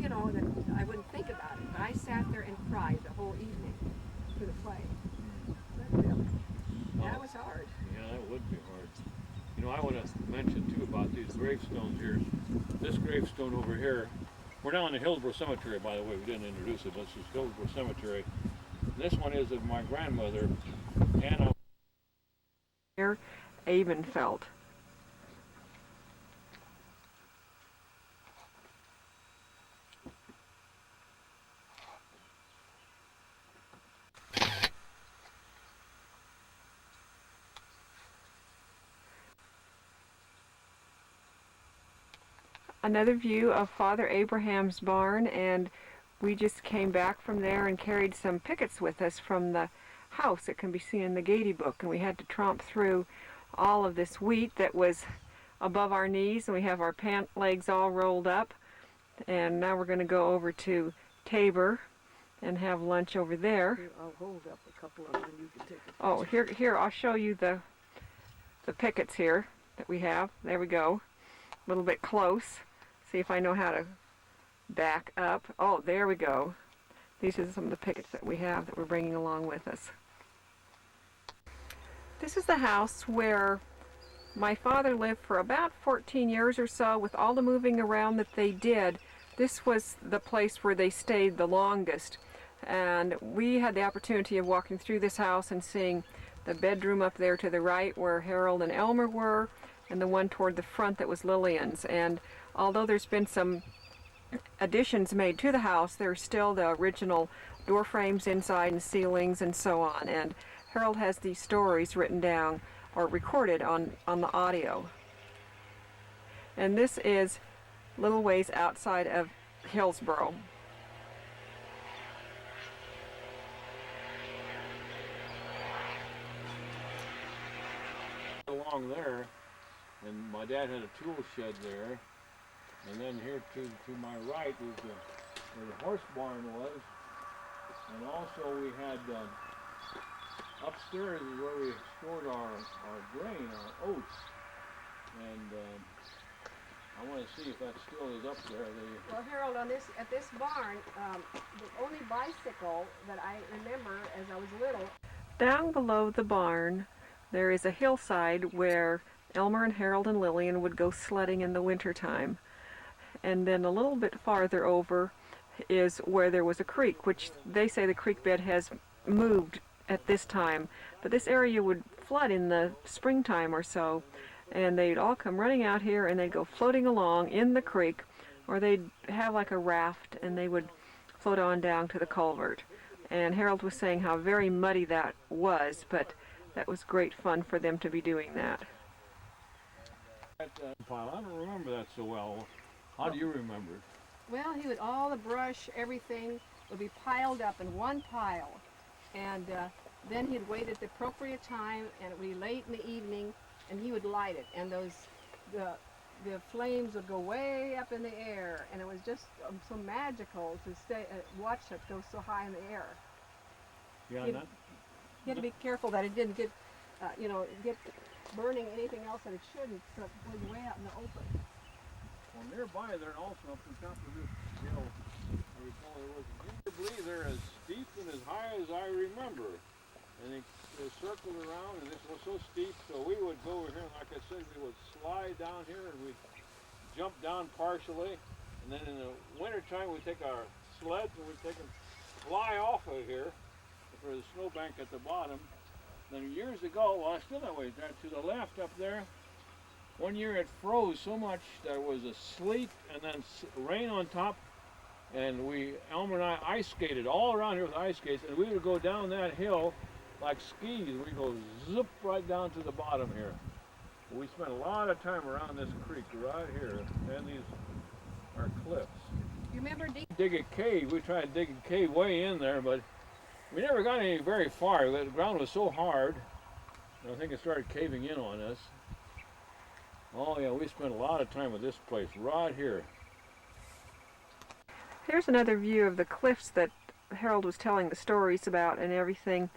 you know, that I wouldn't think about it. But I sat there and cried the whole evening for the play. But, that was hard. Yeah, that would be hard. You know, I want to mention too about these gravestones here. This gravestone over here, we're now in the Hillsboro Cemetery, by the way. We didn't introduce it, but this is Hillsboro Cemetery. This one is of my grandmother, Anna Abenfeld. Another view of Father Abraham's barn, and we just came back from there and carried some pickets with us from the house. It can be seen in the Gaede book, and we had to tromp through all of this wheat that was above our knees, and we have our pant legs all rolled up. And now we're going to go over to Tabor and have lunch over there. Here, I'll hold up a couple of them and you can take a Oh, here, I'll show you the pickets here that we have. There we go. A little bit close. See if I know how to back up. Oh, there we go. These are some of the pickets that we have that we're bringing along with us. This is the house where my father lived for about 14 years or so. With all the moving around that they did, this was the place where they stayed the longest. And we had the opportunity of walking through this house and seeing the bedroom up there to the right where Harold and Elmer were, and the one toward the front that was Lillian's. And although there's been some additions made to the house, there's still the original door frames inside and ceilings and so on. And Harold has these stories written down or recorded on the audio. And this is little ways outside of Hillsboro. along there, and my dad had a tool shed there. And then here to my right is where the horse barn was. And also we had upstairs is where we stored our grain, our oats. And I want to see if that still is up there. Well, Harold, at this barn, the only bicycle that I remember as I was little. Down below the barn, there is a hillside where Elmer and Harold and Lillian would go sledding in the wintertime. And then a little bit farther over is where there was a creek, which they say the creek bed has moved at this time. But this area would flood in the springtime or so, and they'd all come running out here and they'd go floating along in the creek, or they'd have like a raft and they would float on down to the culvert. And Harold was saying how very muddy that was, but that was great fun for them to be doing that. I don't remember that so well. How do you remember it? Well, he would, all the brush, everything would be piled up in one pile. And then he'd wait at the appropriate time, and it would be late in the evening, and he would light it. And the flames would go way up in the air, and it was just so magical to watch it go so high in the air. Yeah, You had to be careful that it didn't get, get burning anything else that it shouldn't, so it was way out in the open. well, nearby there, and also up the top of this hill, I recall there was, I believe they're as steep and as high as I remember. And they circled around, and this was so steep, so we would go over here, and like I said, we would slide down here, and we'd jump down partially, and then in the wintertime we'd take our sleds and we'd take them fly off of here for the snowbank at the bottom. Then years ago, well, still that way, to the left up there, one year it froze so much there was a sleet and then rain on top, and Elmer and I ice skated all around here with ice skates, and we would go down that hill like skis. We'd go zip right down to the bottom here. We spent a lot of time around this creek right here, and these are cliffs. You remember Dig a cave. We tried to dig a cave way in there, but we never got any very far. The ground was so hard, I think it started caving in on us. Oh yeah, we spent a lot of time with this place right here. Here's another view of the cliffs that Harold was telling the stories about and everything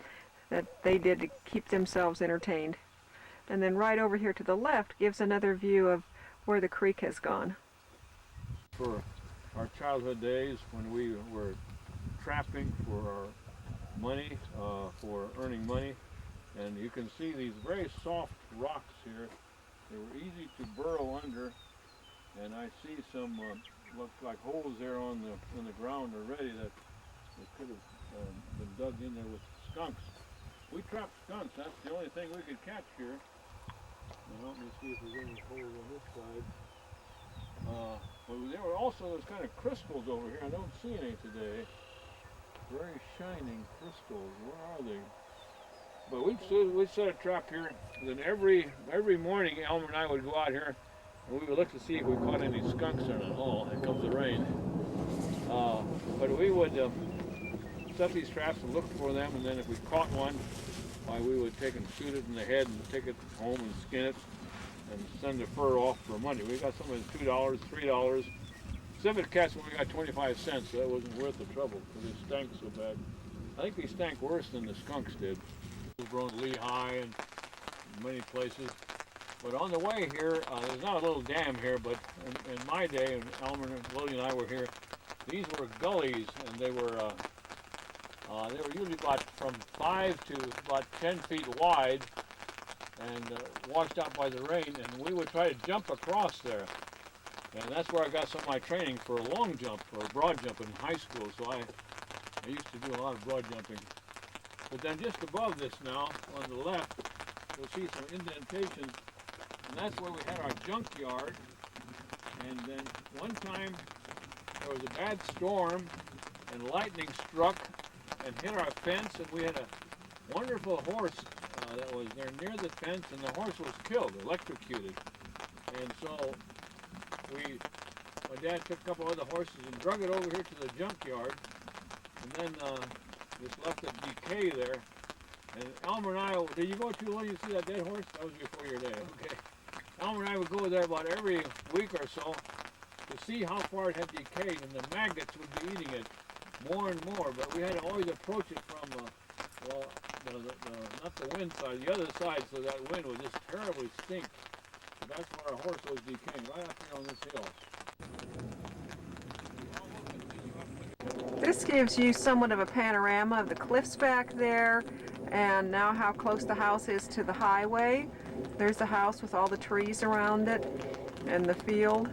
that they did to keep themselves entertained. And then right over here to the left gives another view of where the creek has gone. For our childhood days when we were trapping for our money, for earning money, and you can see these very soft rocks here. They were easy to burrow under, and I see some look like holes there on the ground already that could have been dug in there with skunks. We trapped skunks. That's the only thing we could catch here. Now, let me see if there's any holes on this side. But there were also those kind of crystals over here. I don't see any today. Very shining crystals. Where are they? But we'd set a trap here. Then every morning, Elmer and I would go out here and we would look to see if we caught any skunks or not. Oh, here comes the rain. But we would set these traps and look for them, and then if we caught one, we would take and shoot it in the head and take it home and skin it and send the fur off for money. We got some of it $2, $3. Civet cats when we got 25 cents, so that wasn't worth the trouble because they stank so bad. I think they stank worse than the skunks did. Hillsboro, Lehigh, and many places. But on the way here, there's not a little dam here, but in my day, and Elmer and Lillian and I were here, these were gullies, and they were usually about from 5 to about 10 feet wide, and washed out by the rain, and we would try to jump across there. And that's where I got some of my training for a long jump, or broad jump in high school, so I used to do a lot of broad jumping. But then just above this now, on the left, you'll see some indentations, and that's where we had our junkyard. And then one time there was a bad storm, and lightning struck and hit our fence, and we had a wonderful horse that was there near the fence, and the horse was killed, electrocuted. And so my dad took a couple other horses and drug it over here to the junkyard, and then just left it decay there. And Elmer and I, did you go too long? You see that dead horse? That was before your day, okay. Elmer and I would go there about every week or so to see how far it had decayed, and the maggots would be eating it more and more, but we had to always approach it from, not the wind side, the other side, so that wind would just terribly stink. So that's where our horse was decaying, right up here on this hill. This gives you somewhat of a panorama of the cliffs back there, and now how close the house is to the highway. There's the house with all the trees around it, and the field.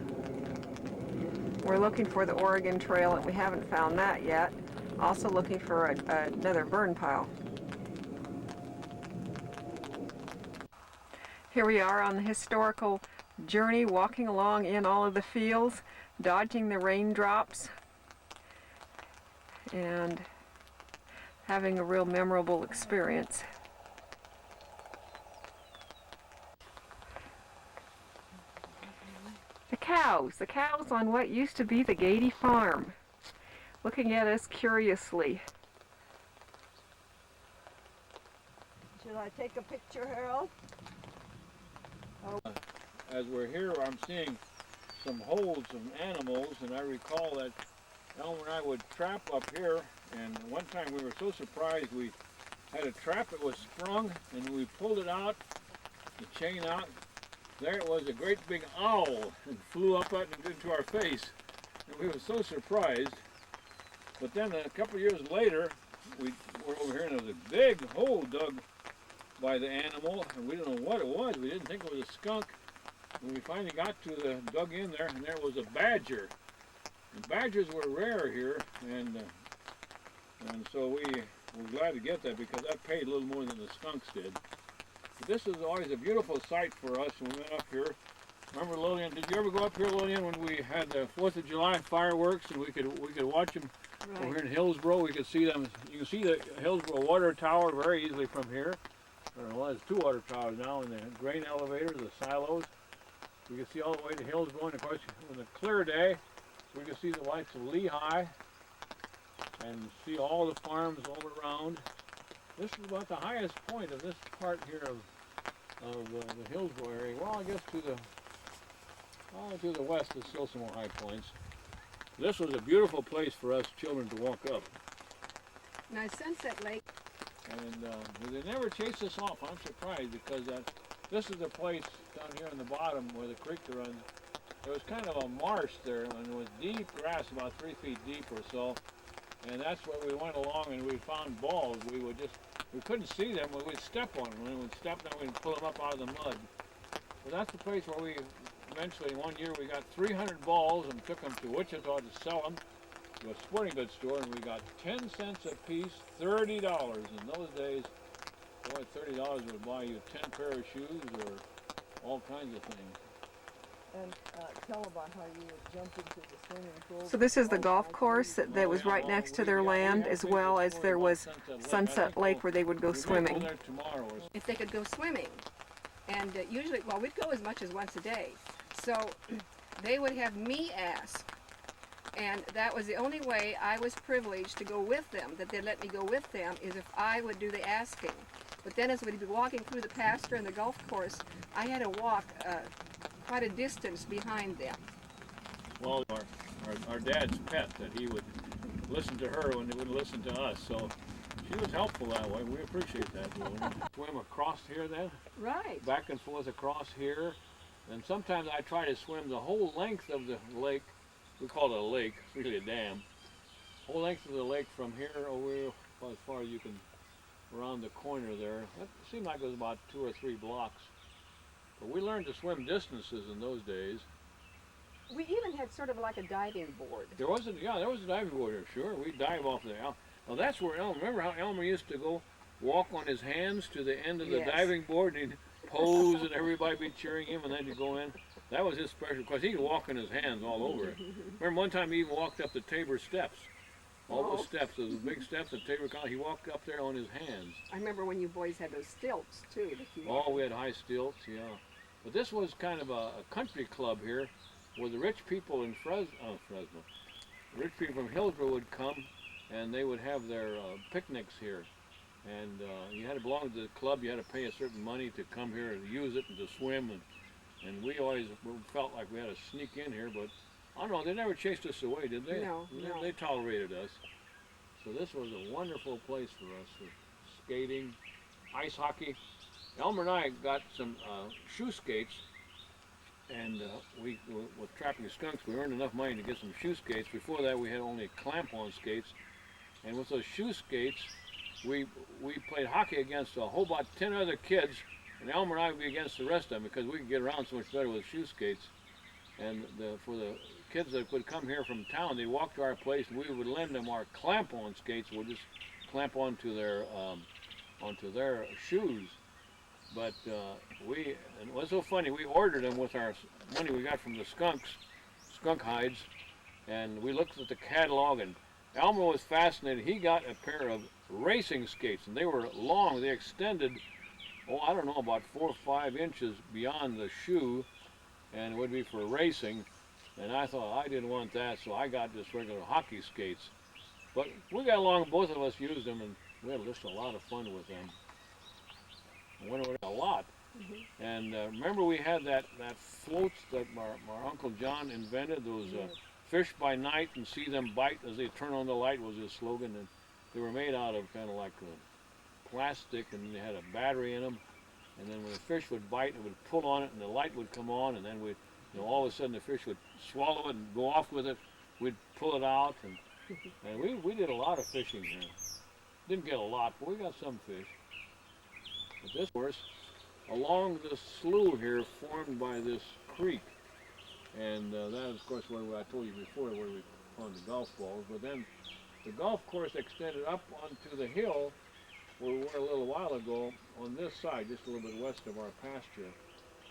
We're looking for the Oregon Trail, and we haven't found that yet. Also looking for another burn pile. Here we are on the historical journey, walking along in all of the fields, dodging the raindrops, and having a real memorable experience. The cows on what used to be the Gaede farm, looking at us curiously. Should I take a picture, Harold? As we're here, I'm seeing some holes of animals, and I recall that Elmer and I would trap up here, and one time we were so surprised we had a trap that was sprung, and we pulled it out, the chain out. There it was, a great big owl, and flew up into our face, and we were so surprised. But then a couple of years later, we were over here, and there was a big hole dug by the animal, and we didn't know what it was. We didn't think it was a skunk. When we finally got to dug in there, and there was a badger. And badgers were rare here, and so we were glad to get that because that paid a little more than the skunks did. But this is always a beautiful sight for us when we went up here. Remember, Lillian, did you ever go up here, Lillian, when we had the 4th of July fireworks, and we could watch them over here in Hillsboro? We could see them. You can see the Hillsboro water tower very easily from here. Well, there's 2 water towers now, and the grain elevators, the silos. We can see all the way to Hillsboro, and of course, on a clear day, we can see the lights of Lehigh, and see all the farms all around. This is about the highest point of this part here of the Hillsboro area. Well, I guess to the west there's still some more high points. This was a beautiful place for us children to walk up. Now Sunset Lake, And they never chased us off. I'm surprised because this is the place down here in the bottom where the creek runs. There was kind of a marsh there, and it was deep grass, about 3 feet deep or so. And that's where we went along, and we found balls. We couldn't see them, but we'd step on them. When we'd step them, we'd pull them up out of the mud. But that's the place where we eventually, one year, we got 300 balls and took them to Wichita to sell them to a sporting goods store, and we got 10 cents a piece, $30. In those days, boy, $30 would buy you 10 pair of shoes or all kinds of things. And tell about how you would jump into the swimming pool. so this is the golf course that was right next to their land, as well as there was Sunset Lake where they would go swimming. We may go there tomorrow or If they could go swimming, and usually, well, we'd go as much as once a day. So they would have me ask, and that was the only way I was privileged to go with them, that they'd let me go with them, is if I would do the asking. But then as we'd be walking through the pasture and the golf course, I had to walk quite a distance behind them. Well, our dad's pet, that he would listen to her when he would listen to us. So she was helpful that way. We appreciate that. Swim across here then, Right. back and forth across here. And sometimes I try to swim the whole length of the lake. We call it a lake, it's really a dam. Whole length of the lake from here over as far as you can, around the corner there. That seemed like it was about 2 or 3 blocks. But we learned to swim distances in those days. We even had sort of like a diving board. There was a diving board here, sure. We'd dive off there. Now that's where remember how Elmer used to go walk on his hands to the end of the Yes. diving board, and he'd pose and everybody be cheering him, and then he'd go in. That was his special, because he could walk on his hands all over it. Remember one time he even walked up the Tabor steps. All those steps, those big steps at Tabor College, he walked up there on his hands. I remember when you boys had those stilts too. That you Oh, we had high stilts, yeah. But this was kind of a country club here, where the rich people in Fresno, the rich people from Hillsboro would come, and they would have their picnics here. And you had to belong to the club. You had to pay a certain money to come here and use it and to swim. And we always felt like we had to sneak in here, but I don't know, they never chased us away, did they? No, no. They tolerated us. So this was a wonderful place for us, for skating, ice hockey. Elmer and I got some shoe skates, and we with trapping skunks, we earned enough money to get some shoe skates. Before that, we had only clamp-on skates, and with those shoe skates, we played hockey against a whole about 10 other kids, and Elmer and I would be against the rest of them because we could get around so much better with shoe skates. And for the kids that would come here from town, they'd walk to our place, and we would lend them our clamp-on skates. We'd just clamp onto their shoes. But and it was so funny, we ordered them with our money we got from the skunk hides, and we looked at the catalog, and Elmer was fascinated. He got a pair of racing skates, and they were long. They extended, I don't know, about 4 or 5 inches beyond the shoe, and it would be for racing. And I thought I didn't want that, so I got just regular hockey skates. But we got along, both of us used them, and we had just a lot of fun with them. Went over a lot. And remember we had that floats that our Uncle John invented, those fish by night and see them bite as they turn on the light was his slogan. And they were made out of kind of like plastic, and they had a battery in them. And then when the fish would bite, it would pull on it, and the light would come on, and then all of a sudden the fish would swallow it and go off with it. We'd pull it out, and we did a lot of fishing here. Didn't get a lot, but we got some fish. But this course, along this slough here formed by this creek, and that is, of course, where I told you before, where we found the golf balls. But then the golf course extended up onto the hill where we were a little while ago on this side, just a little bit west of our pasture.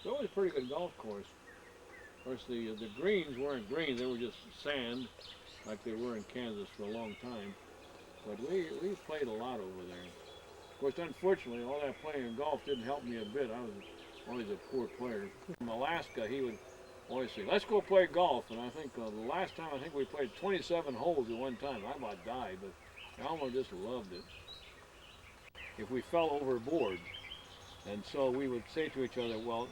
So it was a pretty good golf course. Of course, the greens weren't green; they were just sand, like they were in Kansas for a long time. But we played a lot over there. Of course, unfortunately, all that playing in golf didn't help me a bit. I was always a poor player. From Alaska, he would always say, "Let's go play golf." And I think the last time, we played 27 holes at one time. I about died, but Elmer just loved it. If we fell overboard, and so we would say to each other, "Well,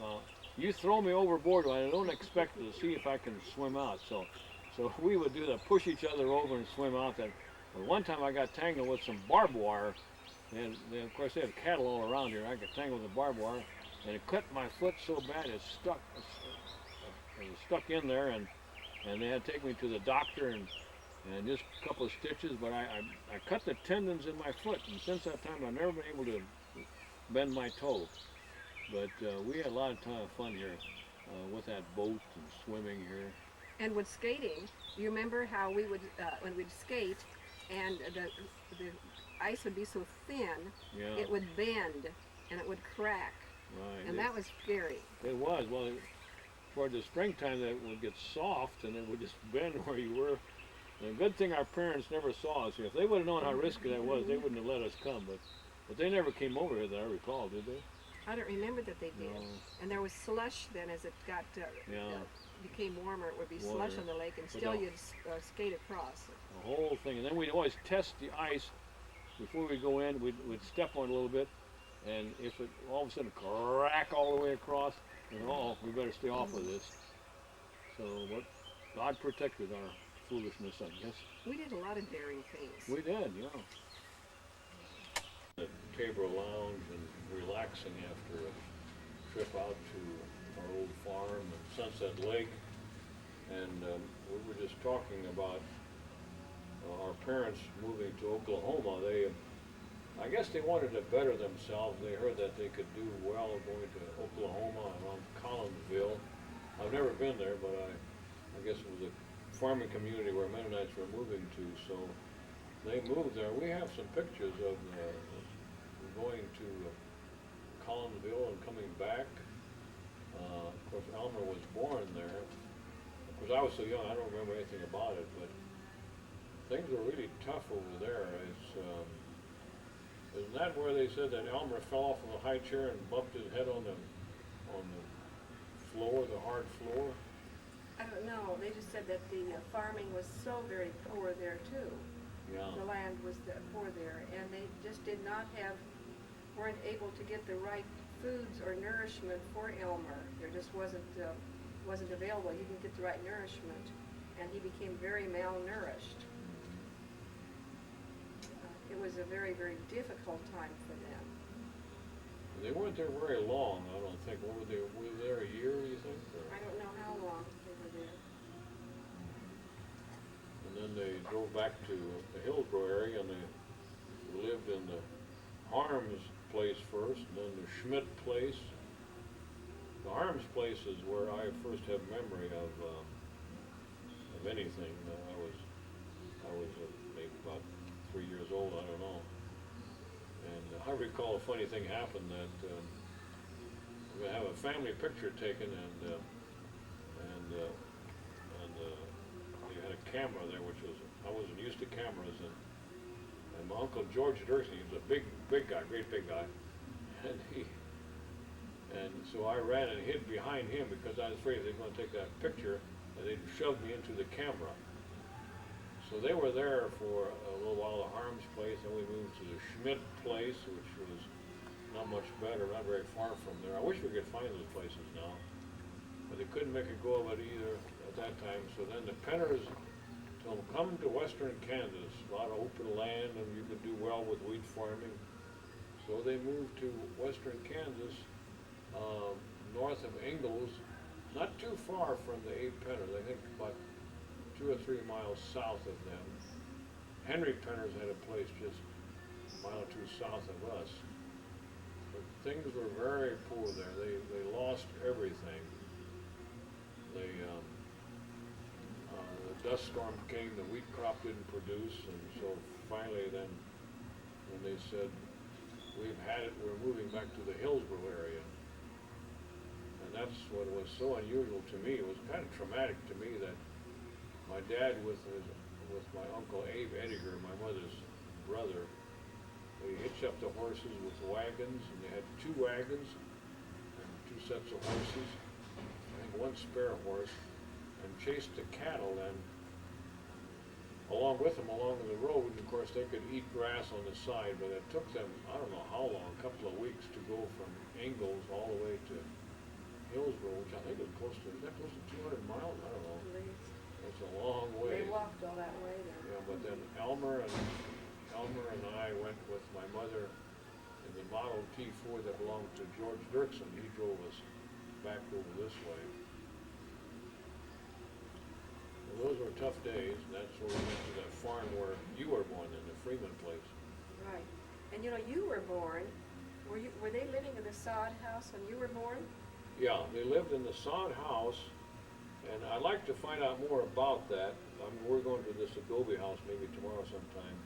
you throw me overboard, I don't expect to see if I can swim out." So So we would do that, push each other over and swim out there. But one time I got tangled with some barbed wire, and then of course they have cattle all around here. I got tangled with the barbed wire, and it cut my foot so bad it stuck. It was stuck in there, and they had to take me to the doctor and just a couple of stitches. But I cut the tendons in my foot, and since that time I've never been able to bend my toe. But we had a lot of fun here with that boat and swimming here. And with skating, you remember how we would, when we'd skate, and the ice would be so thin, Yeah, it would bend and it would crack, right. and that was scary. It was. Well, toward the springtime, that would get soft, and it would just bend where you were. And the good thing our parents never saw us here. If they would have known how risky that was, they wouldn't have let us come. But they never came over here that I recall, did they? I don't remember that they did. No. And there was slush then as it got became warmer. It would be slush Water. on the lake, and But still no. you'd skate across. The whole thing. And then we'd always test the ice before we go in. We'd step on it a little bit, and if it all of a sudden crack all the way across, then we better stay off of this. So what God protected our foolishness, I guess. We did a lot of daring things. We did, yeah. The Tabor Lounge and relaxing after a trip out to our old farm and Sunset Lake. And we were just talking about our parents moving to Oklahoma. I guess they wanted to better themselves. They heard that they could do well going to Oklahoma and around Collinsville. I've never been there, but I guess it was a farming community where Mennonites were moving to, so they moved there. We have some pictures of going to Collinsville and coming back. Of course, Elmer was born there. Of course, I was so young, I don't remember anything about it, but things were really tough over there. Isn't that where they said that Elmer fell off of a high chair and bumped his head on the floor, the hard floor? I don't know. They just said that the farming was so very poor there too. Yeah. The land was poor there, and they just weren't able to get the right foods or nourishment for Elmer. There just wasn't available. He didn't get the right nourishment, and he became very malnourished. It was a very, very difficult time for them. They weren't there very long, I don't think. Were they there a year, you think? Or? I don't know how long they were there. And then they drove back to the Hillsboro area, and they lived in the Harms place first, and then the Schmidt place. The Harms place is where I first have memory of anything. I was maybe about 3 years old, I don't know. And I recall a funny thing happened that we have a family picture taken, and they had a camera there, which was, I wasn't used to cameras, and my uncle George Dirksen, he was a big guy, great big guy, and so I ran and hid behind him because I was afraid they were going to take that picture, and they'd shove me into the camera. So they were there for a little while, the Harms place, and we moved to the Schmidt place, which was not much better, not very far from there. I wish we could find those places now, but they couldn't make a go of it either at that time. So then the Penners told them, come to western Kansas, a lot of open land, and you could do well with wheat farming. So they moved to western Kansas, north of Ingalls, not too far from the 8 Penners, I think about 2 or 3 miles south of them. Henry Penners had a place just a mile or two south of us. But things were very poor there. They lost everything. The dust storm came, the wheat crop didn't produce, and so finally then when they said, we've had it, we're moving back to the Hillsboro area. And that's what was so unusual to me. It was kind of traumatic to me that my dad with my uncle Abe Ediger, my mother's brother, they hitched up the horses with wagons, and they had 2 wagons and 2 sets of horses, I think 1 spare horse, and chased the cattle, and along with them along the road, of course they could eat grass on the side, but it took them, I don't know how long, a couple of weeks to go from Ingalls all the way to Hillsboro, which I think is close to 200 miles, I don't know. It's a long way. They walked all that way then. Yeah, but then Elmer and I went with my mother in the Model T4 that belonged to George Dirksen. He drove us back over this way. Well, those were tough days, and that's where we went to that farm where you were born in, the Freeman place. Right. And you know, you were born, were they living in the sod house when you were born? Yeah, they lived in the sod house, and I'd like to find out more about that. We're going to this adobe house maybe tomorrow sometime.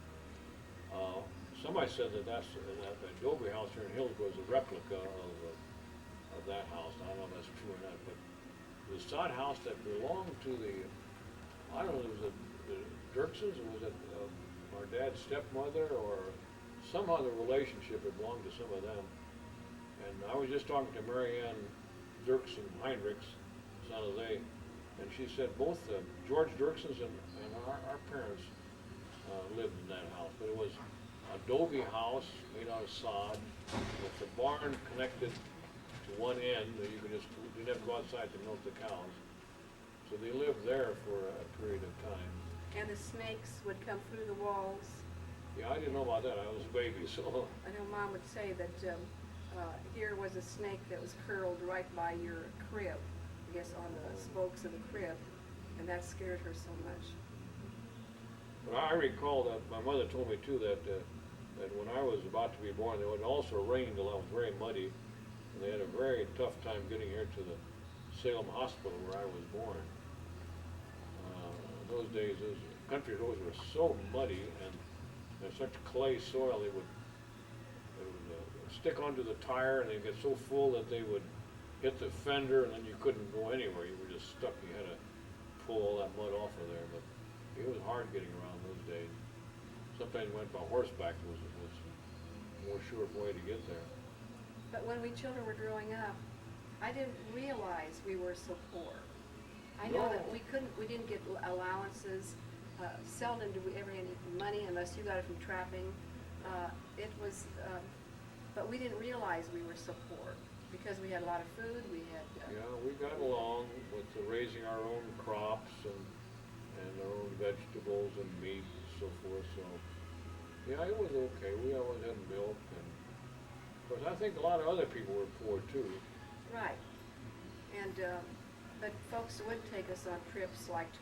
Somebody said that that adobe house here in Hillsboro is a replica of that house. I don't know if that's true or not, but the sod house that belonged to I don't know, was it the Dirksens, or was it our dad's stepmother, or somehow the relationship had belonged to some of them. And I was just talking to Mary Ann Dirksen Heinrichs, San Jose, and she said both George Dirksens and our parents lived in that house. But it was an adobe house made out of sod with the barn connected to one end that you didn't have to go outside to milk the cows. So they lived there for a period of time. And the snakes would come through the walls. Yeah, I didn't know about that. I was a baby, so. I know Mom would say that here was a snake that was curled right by your crib, I guess on the spokes of the crib, and that scared her so much. But I recall that my mother told me too that when I was about to be born, it would also rained a lot. It was very muddy, and they had a very tough time getting here to the Salem Hospital where I was born. Those days, those country roads were so muddy and such clay soil, they would stick onto the tire, and they'd get so full that they would hit the fender, and then you couldn't go anywhere. You were just stuck. You had to pull all that mud off of there. But it was hard getting around those days. Sometimes went by horseback was a more sure way to get there. But when we children were growing up, I didn't realize we were so poor. I know that we didn't get allowances. Seldom did we ever get any money unless you got it from trapping. But we didn't realize we were so poor because we had a lot of food. We had. Yeah, we got along with raising our own crops and our own vegetables and meat and so forth. So yeah, it was okay. We always had milk, and of course I think a lot of other people were poor too. Right. And but folks would take us on trips like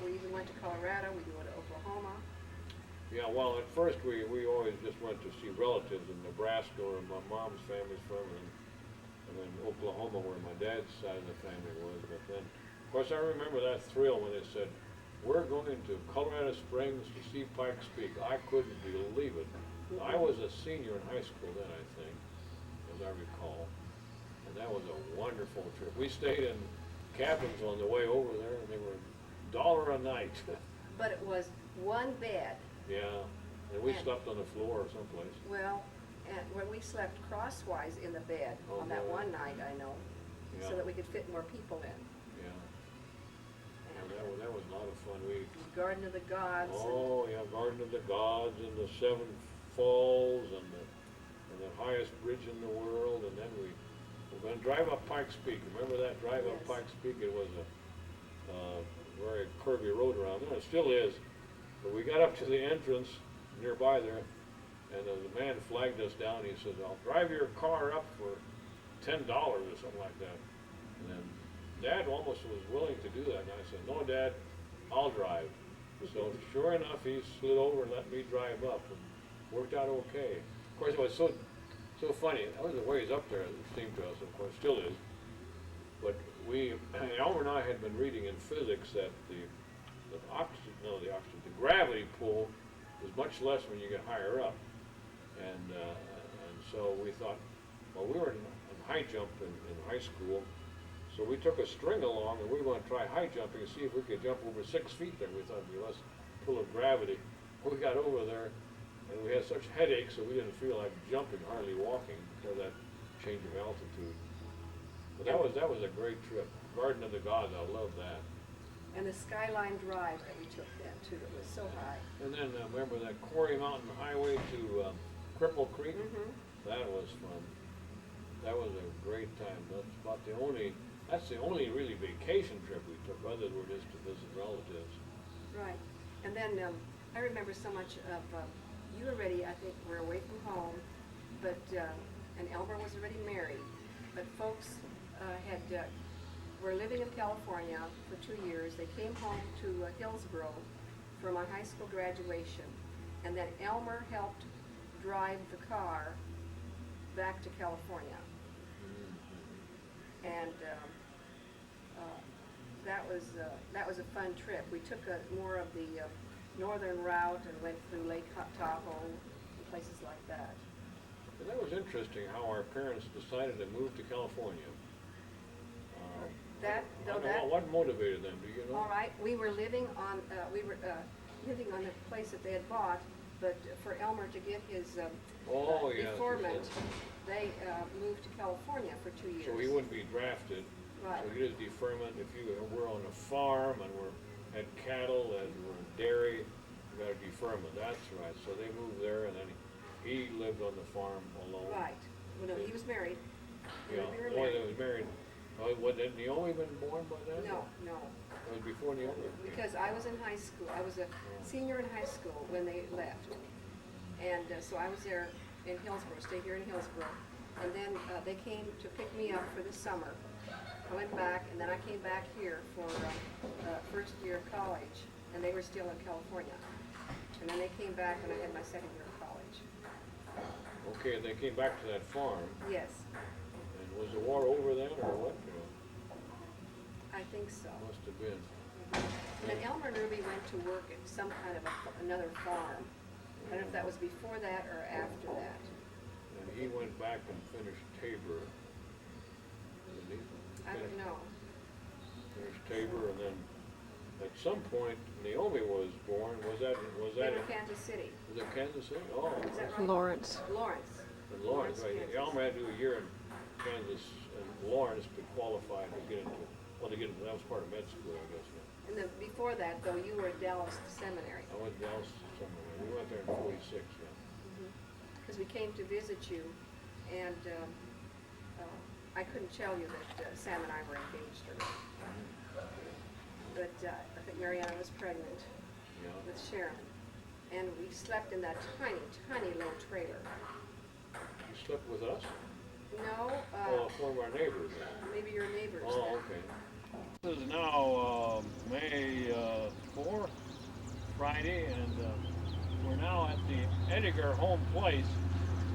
we even went to Colorado. We go to Oklahoma. Yeah, well, at first we always just went to see relatives in Nebraska, where my mom's family's from, and then Oklahoma, where my dad's side of the family was. But then, of course, I remember that thrill when they said, "We're going to Colorado Springs to see Pikes Peak." I couldn't believe it. I was a senior in high school then, I think, as I recall, and that was a wonderful trip. We stayed in cabins on the way over there, and they were $1 a night. But it was one bed. Yeah, and we And- slept on the floor or someplace. Well, and when we slept crosswise in the bed Oh, on that boy. one night, I know, Yeah, so that we could fit more people in. yeah. And Yeah, that was a lot of fun. We Garden of the Gods. Oh, yeah, Garden of the Gods and the Seven Falls and the highest bridge in the world, and then we're going to drive up Pikes Peak. Remember that drive up Yes. Pikes Peak? It was a very curvy road around there. It still is. But we got up to the entrance nearby there, and the man flagged us down. He says, "I'll drive your car up for $10 or something like that." And then Dad almost was willing to do that, and I said, "No, Dad, I'll drive." So sure enough, he slid over and let me drive up, and worked out okay. Of course, it was so funny. That was a ways up there, it seemed to us, of course, still is. But Elmer and I had been reading in physics that the gravity pull is much less when you get higher up. And so we thought, well, we were in high jump in high school, so we took a string along and we were going to try high jumping and see if we could jump over 6 feet there. We thought it'd be less pull of gravity. We got over there and we had such headaches, so we didn't feel like jumping, hardly walking, because of that change of altitude. But that was a great trip. Garden of the Gods, I love that. And the Skyline Drive that we took then too, it was so high. And then remember that Quarry Mountain Highway to Cripple Creek? Mm-hmm. That was fun. That was a great time. That's That's the only really vacation trip we took, others were just to visit relatives. Right. And then I remember so much of, you already, I think, were away from home, but, and Elmer was already married, but folks were living in California for 2 years. They came home to Hillsboro for my high school graduation, and then Elmer helped drive the car back to California. And that was a fun trip. We took more of the northern route and went through Lake Tahoe and places like that. And that was interesting how our parents decided to move to California. What motivated them, do you know? All right, we were living on the place that they had bought, but for Elmer to get his deferment, they moved to California for 2 years. So he wouldn't be drafted. Right. So he did his deferment. If you were on a farm and had cattle and were in dairy, you got a deferment. That's right. So they moved there, and then he lived on the farm alone. Right. Well, no, he was married. Yeah. We were Oh, married. he was married. Oh, had Naomi been born by then? No. It was before Naomi. Because I was in high school. I was a senior in high school when they left. And so I was there in Hillsboro, stayed here in Hillsboro. And then they came to pick me up for the summer. I went back, and then I came back here for first year of college, and they were still in California. And then they came back, and I had my second year of college. Okay, they came back to that farm. Yes, And was the war over then, or what? I think so. Must have been. And then Elmer and Ruby went to work at some kind of another farm. I don't know if that was before that or after that. And he went back and finished Tabor. Didn't he? I don't know. Finished Tabor, and then at some point Naomi was born. Was that They were in Kansas City. was it Kansas City? Oh, Is that right? Lawrence. Lawrence. in Lawrence, right? Kansas. Elmer had to do a year in Kansas and Lawrence to qualify to get into. Well, that was part of med school, I guess. Yeah. And then before that, though, you were at Dallas Seminary. I went to Dallas somewhere. We went there in '46. Yeah. Because we came to visit you, and I couldn't tell you that Sam and I were engaged or not. But I think Mariana was pregnant Yeah. with Sharon. And we slept in that tiny, tiny little trailer. You slept with us? No, One of our neighbors. maybe your neighbors. Oh, okay. This is now May 4, Friday, and we're now at the Ediger home place.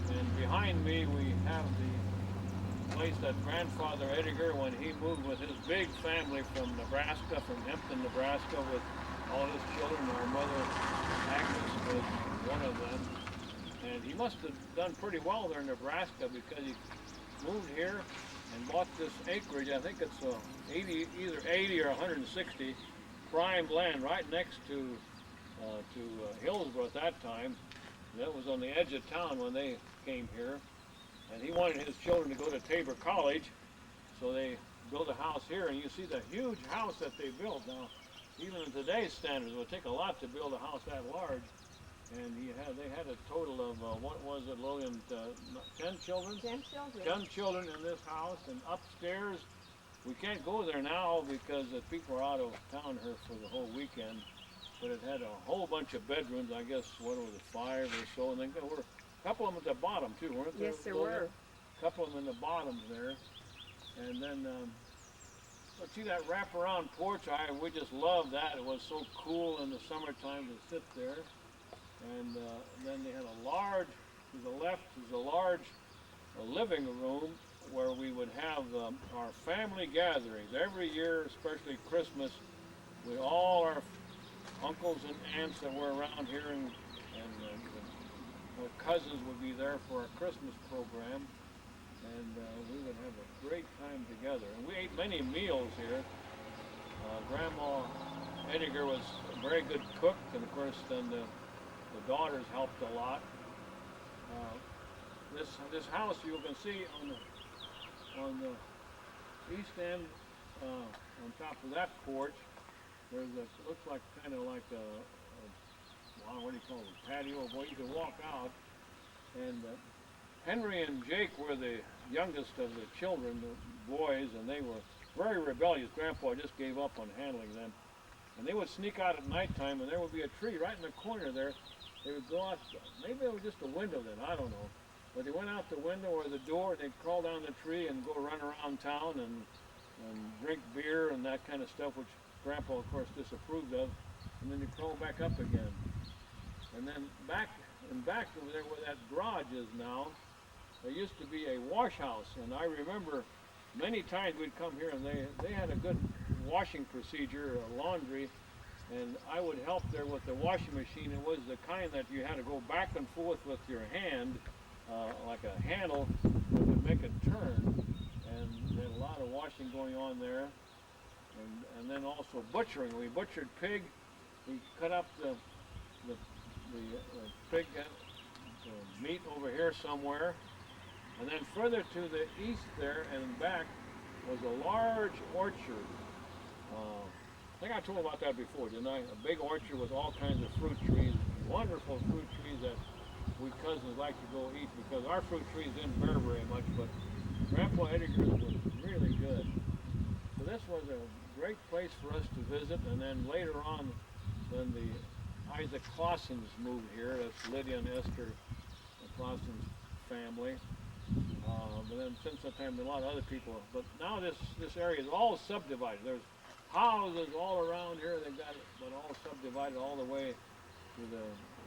And behind me we have the place that grandfather Ediger, when he moved with his big family from Nebraska, from Hampton, Nebraska, with all his children. Our mother Agnes was one of them. And he must have done pretty well there in Nebraska, because he moved here and bought this acreage. I think it's either 80 or 160 prime land right next to Hillsboro at that time. That was on the edge of town when they came here. And he wanted his children to go to Tabor College, so they built a house here. And you see the huge house that they built. Now, even in today's standards, it would take a lot to build a house that large. And they had a total of, what was it, Lillian, 10 children? 10 children. 10 children in this house, and upstairs, we can't go there now because the people are out of town here for the whole weekend. But it had a whole bunch of bedrooms, I guess, what was it, 5 or so, and then there were a couple of them at the bottom too, weren't there? Yes, there Lillian? were. A couple of them in the bottom there. And then, let's see that wraparound porch, we just loved that. It was so cool in the summertime to sit there. And then they had a large, to the left is a large living room where we would have our family gatherings. Every year, especially Christmas, all our uncles and aunts that were around here and our cousins would be there for our Christmas program. And we would have a great time together. And we ate many meals here. Grandma Ediger was a very good cook, and of course then the daughters helped a lot. This house you can see on the east end, on top of that porch, there's looks like kind of like what do you call it, a patio where you can walk out. And Henry and Jake were the youngest of the children, the boys, and they were very rebellious. Grandpa just gave up on handling them. And they would sneak out at nighttime, and there would be a tree right in the corner there. They would go out, maybe it was just a window then, I don't know. But they went out the window or the door, and they'd crawl down the tree and go run around town and drink beer and that kind of stuff, which Grandpa, of course, disapproved of. And then they crawl back up again. And then back over there where that garage is now, there used to be a wash house, and I remember many times we'd come here and they had a good washing procedure, laundry, and I would help there with the washing machine. It was the kind that you had to go back and forth with your hand, like a handle that would make it turn, and there had a lot of washing going on there. And then also butchering. We butchered pig. We cut up the pig meat over here somewhere. And then further to the east there and back was a large orchard. I think I told about that before, didn't I? A big orchard with all kinds of fruit trees, wonderful fruit trees that we cousins like to go eat, because our fruit trees didn't bear very much, but Grandpa Edgar's was really good. So this was a great place for us to visit, and then later on, when the Isaac Claussens moved here, that's Lydia and Esther Claussen's family. But then since that time, a lot of other people. But now this area is all subdivided. There's houses all around here. They've got it, but all subdivided all the way to the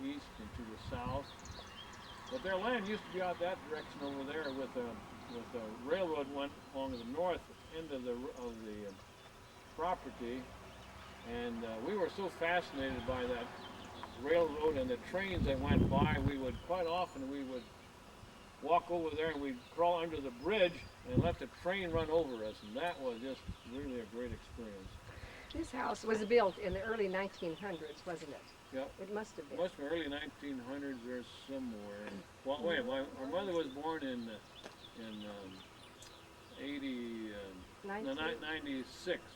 east and to the south. But their land used to be out that direction over there, with the railroad went along the north end of the property, and we were so fascinated by that railroad and the trains that went by. We would quite often walk over there and we'd crawl under the bridge and let the train run over us, and that was just really a great experience. This house was built in the early 1900s, wasn't it? Yep. It must have It been. must be early 1900s or somewhere. Well, wait, our mother was born in 96,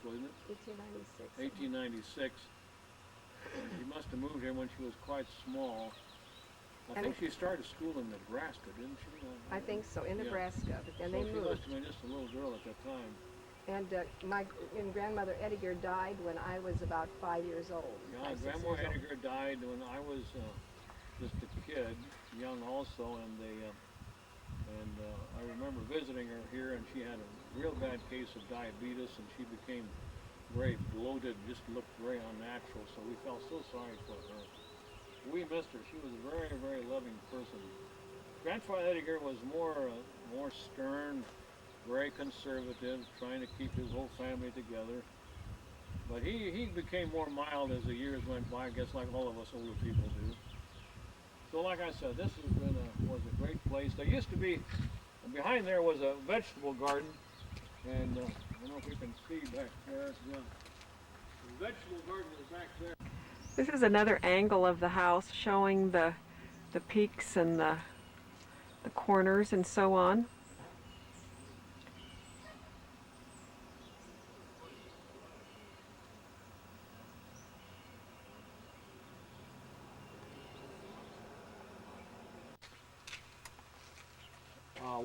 wasn't it? 1896. 1896. She must have moved here when she was quite small. I think she started school in Nebraska, didn't she? I think so, in Yeah. Nebraska, but then So they she moved. must have been just a little girl at that time. And my grandmother Edgar died when I was about 5 years old. Yeah, 5, 6 Grandma years old. Edgar died when I was just a kid, young also, and I remember visiting her here, and she had a real bad case of diabetes, and she became very bloated, just looked very unnatural, so we felt so sorry for her. We missed her. She was a very, very loving person. Grandfather Edgar was more stern, very conservative, trying to keep his whole family together. But he became more mild as the years went by, I guess, like all of us older people do. So like I said, this was a great place. There used to be, behind there was a vegetable garden, and I don't know if you can see back there. Yeah. The vegetable garden is back there. This is another angle of the house showing the peaks and the corners and so on.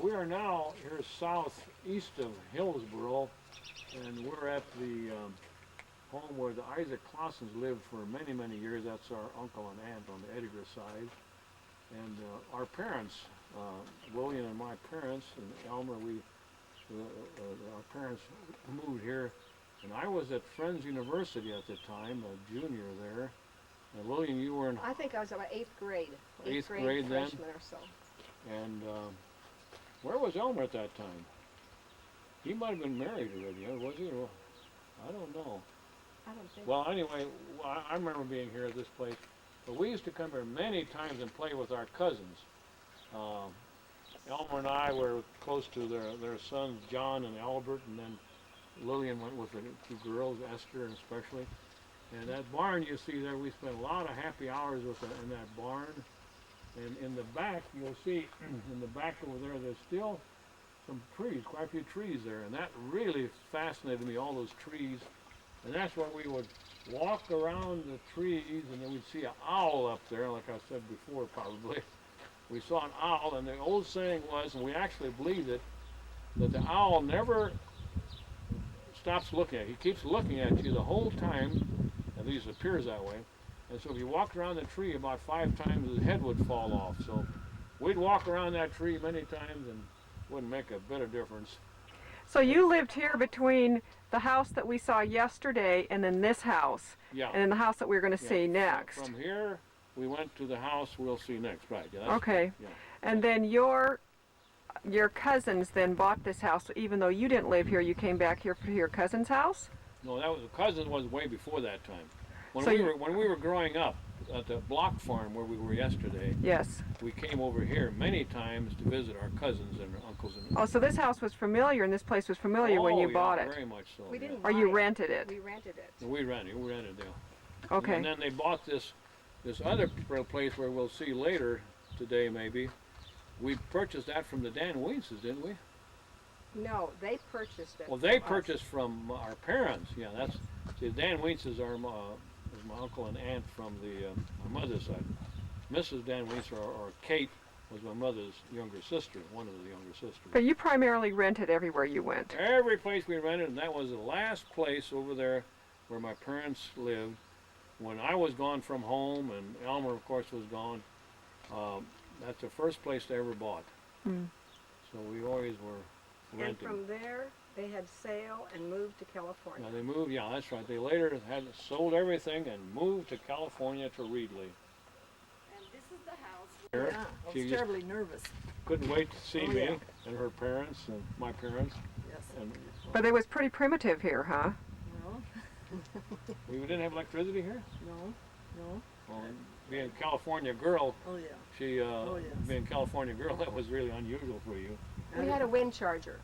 We are now here southeast of Hillsboro, and we're at the home where the Isaac Claussens lived for many, many years. That's our uncle and aunt on the Edgar side. And our parents, Lillian and my parents, and Elmer, our parents moved here. And I was at Friends University at the time, a junior there. And Lillian, you were in... I think I was about 8th grade. Eighth grade then? Freshman or so. And where was Elmer at that time? He might have been married already, was he? Or, I don't know. I don't think. Well, anyway, I remember being here at this place. But we used to come here many times and play with our cousins. Elmer and I were close to their sons, John and Albert, and then Lillian went with the two girls, Esther especially. And that barn you see there, we spent a lot of happy hours in that barn. And in the back, you'll see, in the back over there, there's still some trees, quite a few trees there. And that really fascinated me, all those trees. And that's where we would walk around the trees, and then we'd see an owl up there, like I said before, probably. We saw an owl, and the old saying was, and we actually believed it, that the owl never stops looking at you. He keeps looking at you the whole time, at least it appears that way. And so if you walked around the tree about 5 times, his head would fall off. So we'd walk around that tree many times and wouldn't make a bit of difference. So you lived here between the house that we saw yesterday and then this house, Yeah. and then the house that we're going to Yeah. see next. From here, we went to the house we'll see next, right? Yeah, that's Okay. right, yeah. And then your cousins then bought this house, even though you didn't live here. You came back here for your cousin's house. No, that was cousin was way before that time. When So we you- were when we were growing up at the block farm where we were yesterday, Yes. we came over here many times to visit our cousins and uncles and. Oh, so this house was familiar, and this place was familiar when you yeah, bought it, very much so. We yeah. didn't or you buy it. rented it. We rented it. We rented there. Okay. And then they bought this other place where we'll see later today maybe. We purchased that from the Dan Weenses, didn't we? No, they purchased it. Well, they from us. purchased from our parents. Yeah, that's see. Dan Weenses are my uncle and aunt from my mother's side. Mrs. Dan Weens or Kate was my mother's younger sister, one of the younger sisters. But you primarily rented everywhere you went. Every place we rented, and that was the last place over there where my parents lived. When I was gone from home, and Elmer, of course, was gone, that's the first place they ever bought. Hmm. So we always were And renting. from there, they had sail and moved to California. Now they moved, yeah, that's right. They later had sold everything and moved to California to Reedley. And this is the house. Here, Yeah, I she was just terribly nervous. couldn't wait to see Oh, me yeah. and her parents and my parents. Yes. And But it was pretty primitive here, huh? No, we didn't have electricity here. no, no. Well, being a California girl, Oh, yeah. she Oh, yes. being a California girl, that was really unusual for you. We had a wind charger.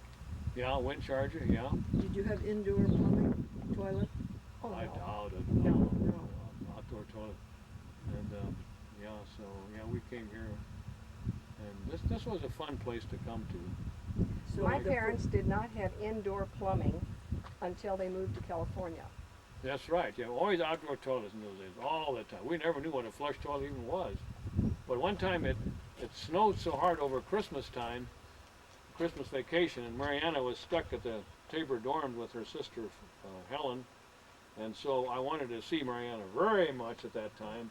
Yeah, wind charger, yeah. Did you have indoor plumbing, toilet? Oh, I no. doubt it. No, no. Outdoor toilet. And yeah, so yeah, we came here, and this was a fun place to come to. So My the parents did not have indoor plumbing until they moved to California. That's right. Yeah, always outdoor toilets in those days, all the time. We never knew what a flush toilet even was. But one time it snowed so hard over Christmas time, Christmas vacation, and Mariana was stuck at the Tabor dorms with her sister Helen, and so I wanted to see Mariana very much at that time.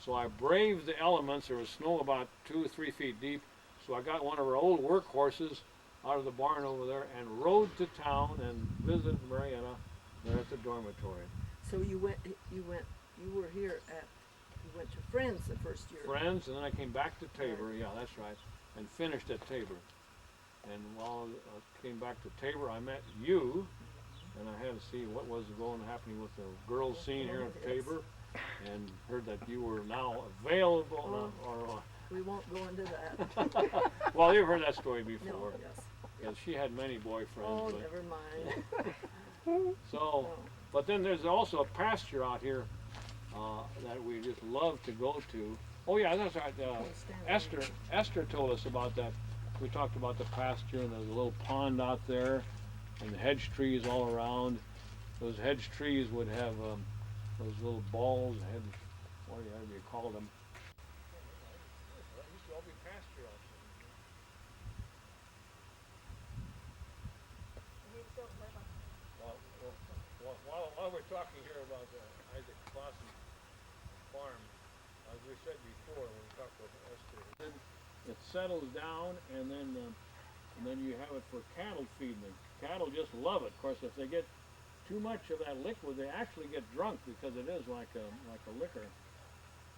So I braved the elements. There was snow about 2 or 3 feet deep. So I got one of our old work horses out of the barn over there and rode to town and visited Mariana there at the dormitory. So you were here you went to Friends the first year. Friends, and then I came back to Tabor. Yeah, that's right, and finished at Tabor. And while I came back to Tabor, I met you, and I had to see what was happening with the girls' scene here at Tabor, and heard that you were now available. We won't go into that. Well, you've heard that story No, before. yes. Because she had many boyfriends. Oh, but- never mind. So, No. but then there's also a pasture out here that we just love to go to. Oh yeah, that's right. Esther told us about that. We talked about the pasture, and there's a little pond out there, and the hedge trees all around. Those hedge trees would have those little balls, what do you call them? That used to all be pasture out there. While we're talking here about Isaac Clausen farm, as we said before when we talked about Esther, then it settles down, and then you have it for cattle feeding. The cattle just love it. Of course, if they get too much of that liquid, they actually get drunk because it is like a liquor.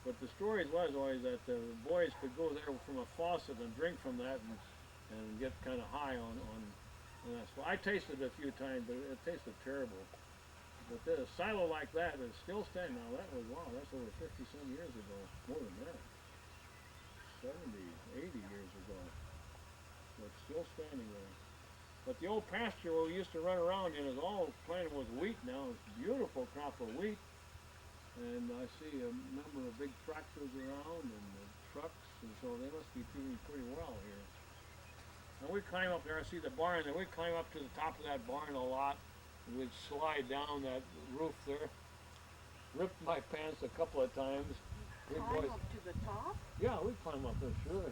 But the story was always that the boys could go there from a faucet and drink from that and get kind of high on that. So I tasted it a few times, but it tasted terrible. But a silo like that is still standing now. That's over 50-some years ago, more than that. 70, 80 years ago. So it's still standing there. But the old pasture where we used to run around in is all planted with wheat now. It's a beautiful crop of wheat. And I see a number of big tractors around and trucks, and so they must be doing pretty well here. And we climb up there, I see the barn, and we climb up to the top of that barn a lot. And we'd slide down that roof there. Ripped my pants a couple of times. Big Climb boys. up to the top? Yeah, we climb up there, sure.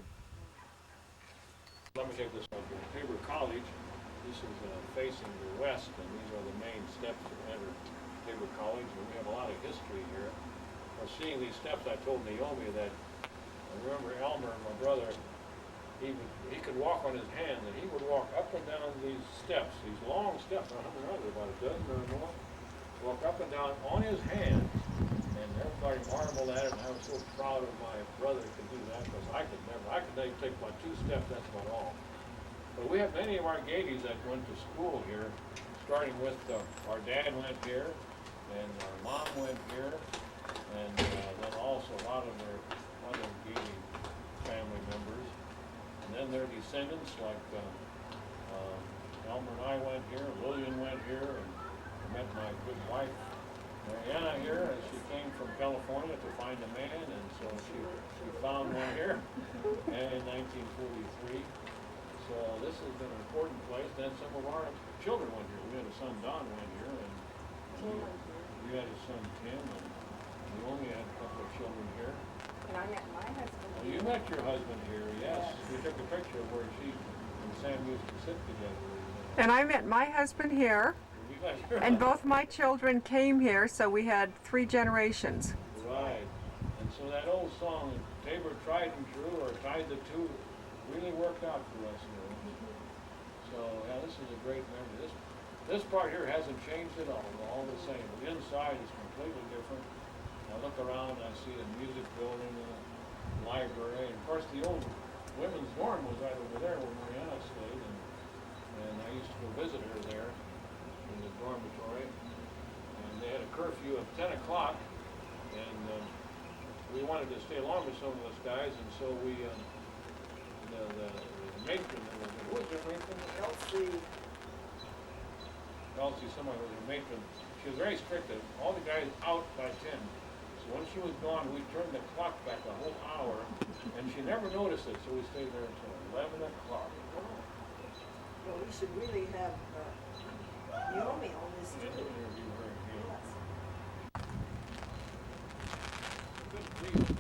Let me take this one here. Tabor College. This is facing the west, and these are the main steps to enter Tabor College, and we have a lot of history here. Well, seeing these steps, I told Naomi that I remember Elmer, my brother, he could walk on his hands, and he would walk up and down these steps, these long steps, I don't know, about a dozen or more, walk up and down on his hands, and everybody marveled at it, and I was so proud of my brother to do that, because I could maybe take about 2 steps, that's about all. But we have many of our Gaedes that went to school here, starting with our dad went here, and our mom went here, and then also a lot of their other Gaede family members. And then their descendants, like Elmer and I went here, Lillian went here, and I met my good wife, Mariana, here, as she came from California to find a man, and so she found one here in 1943. So this has been an important place. Then some of our children went here. We had a son, Don, went here, and we had a son, Tim, and we only had a couple of children here. And I met my husband. Well, you met your husband here, yes. We took a picture of where she and Sam used to sit together. And I met my husband here, You guys are and both my children came here, so we had 3 generations. right. And so that old song, Tabor Tried and True, or Tied the Two, really worked out for us here. So yeah, this is a great memory. This part here hasn't changed at all the same. The inside is completely different. I look around, I see a music building, a library, and of course the old women's dorm was right over there where Mariana stayed, and I used to go visit her there in the dormitory. And they had a curfew of 10 o'clock, and we wanted to stay along with some of those guys, and so we, the matron, who was the matron? Elsie, somebody was a matron. She was very strict. All the guys out by 10. So when she was gone, we turned the clock back a whole hour, and she never noticed it, so we stayed there until 11 o'clock. Well, we should really have Naomi on this We didn't too. interview her again. Yes. Good people.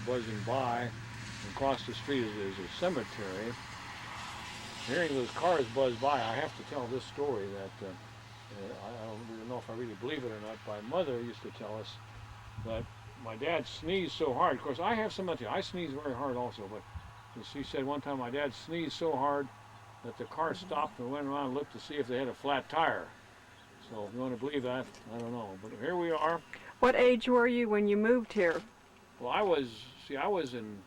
Buzzing by, and across the street is a cemetery. Hearing those cars buzz by, I have to tell this story that I don't really know if I really believe it or not. My mother used to tell us that my dad sneezed so hard. Of course, I have some of I sneeze very hard also, but she said one time my dad sneezed so hard that the car stopped and went around and looked to see if they had a flat tire. So if you want to believe that, I don't know. But here we are. What age were you when you moved here? Well, I was in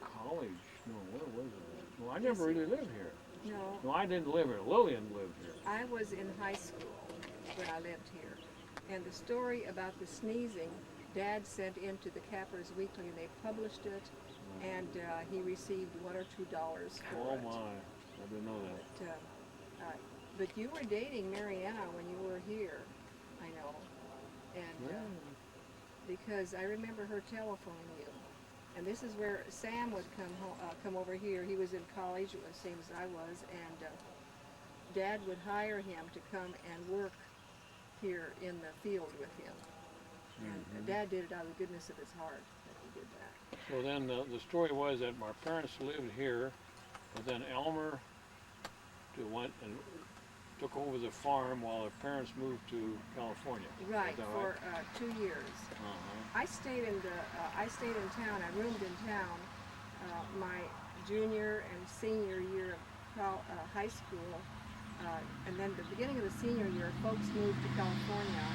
college. No, where was I? Well, I never really lived here. No, No, I didn't live here. Lillian lived here. I was in high school when I lived here. And the story about the sneezing, Dad sent into the Cappers Weekly, and they published it, and he received $1 or $2 for Oh it. my, I didn't know that. But you were dating Mariana when you were here, I know. And because I remember her telephoning you. And this is where Sam would come over here. He was in college, the same as I was, and Dad would hire him to come and work here in the field with him. And Dad did it out of the goodness of his heart that he did that. So then the story was that my parents lived here, but then Elmer went and took over the farm while their parents moved to California. Right, Is that for right? 2 years. Uh-huh. I stayed in town. I roomed in town my junior and senior year of high school, and then the beginning of the senior year, folks moved to California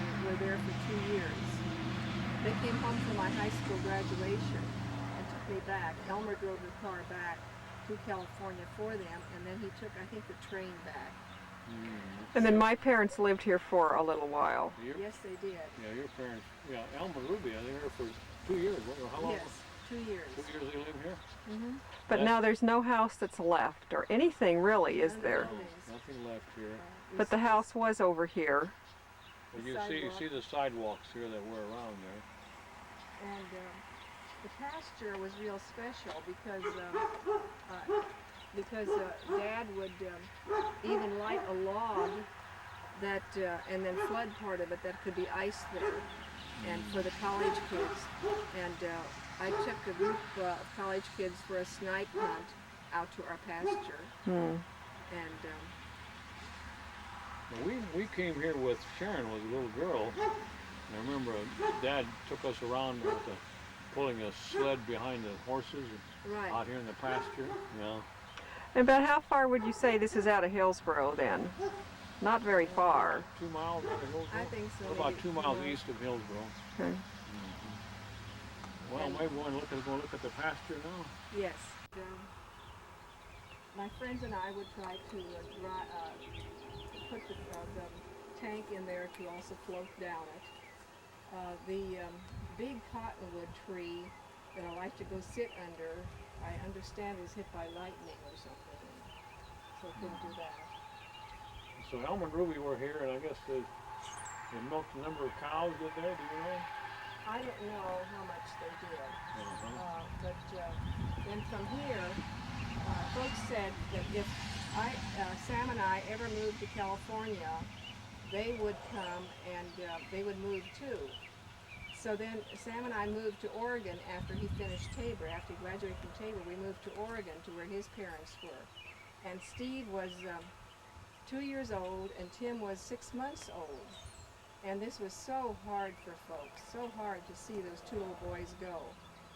and were there for 2 years. They came home for my high school graduation and took me back. Elmer drove the car back to California for them, and then he took, I think, the train back. And then my parents lived here for a little while. Yes, they did. Yeah, your parents, yeah, Elmer Ruby, they were here for 2 years. How long? Yes, 2 years. 2 years they lived here? Mm-hmm. But Yes. now there's no house that's left or anything really, is there? No, nothing left here. But the house was over here. But The you sidewalk. see the sidewalks here that were around there. And the pasture was real special because Dad would even light a log that and then flood part of it that could be ice there, and for the college kids. And I took a group of college kids for a snipe hunt out to our pasture. And Well, we came here with Sharon, was a little girl. And I remember Dad took us around with pulling a sled behind the horses right. out here in the pasture. Yeah. And about how far would you say this is out of Hillsboro then? Not very far. 2 miles out of Hillsboro? I think so. We're about maybe 2 miles more. east of Hillsboro. Okay. Well, And- maybe we'll go look at the pasture now. Yes. My friends and I would try to put the tank in there to also float down it. The big cottonwood tree that I like to go sit under, I understand was hit by lightning or something, so I couldn't do that. So Elmer and Ruby were here, and I guess they milked a number of cows, did they? Do you know? I don't know how much they did. Uh-huh. But then from here, folks said that if Sam and I ever moved to California, they would come and they would move too. So then Sam and I moved to Oregon after he finished Tabor. After he graduated from Tabor, we moved to Oregon to where his parents were. And Steve was 2 years old and Tim was 6 months old. And this was so hard for folks, so hard to see those two little boys go,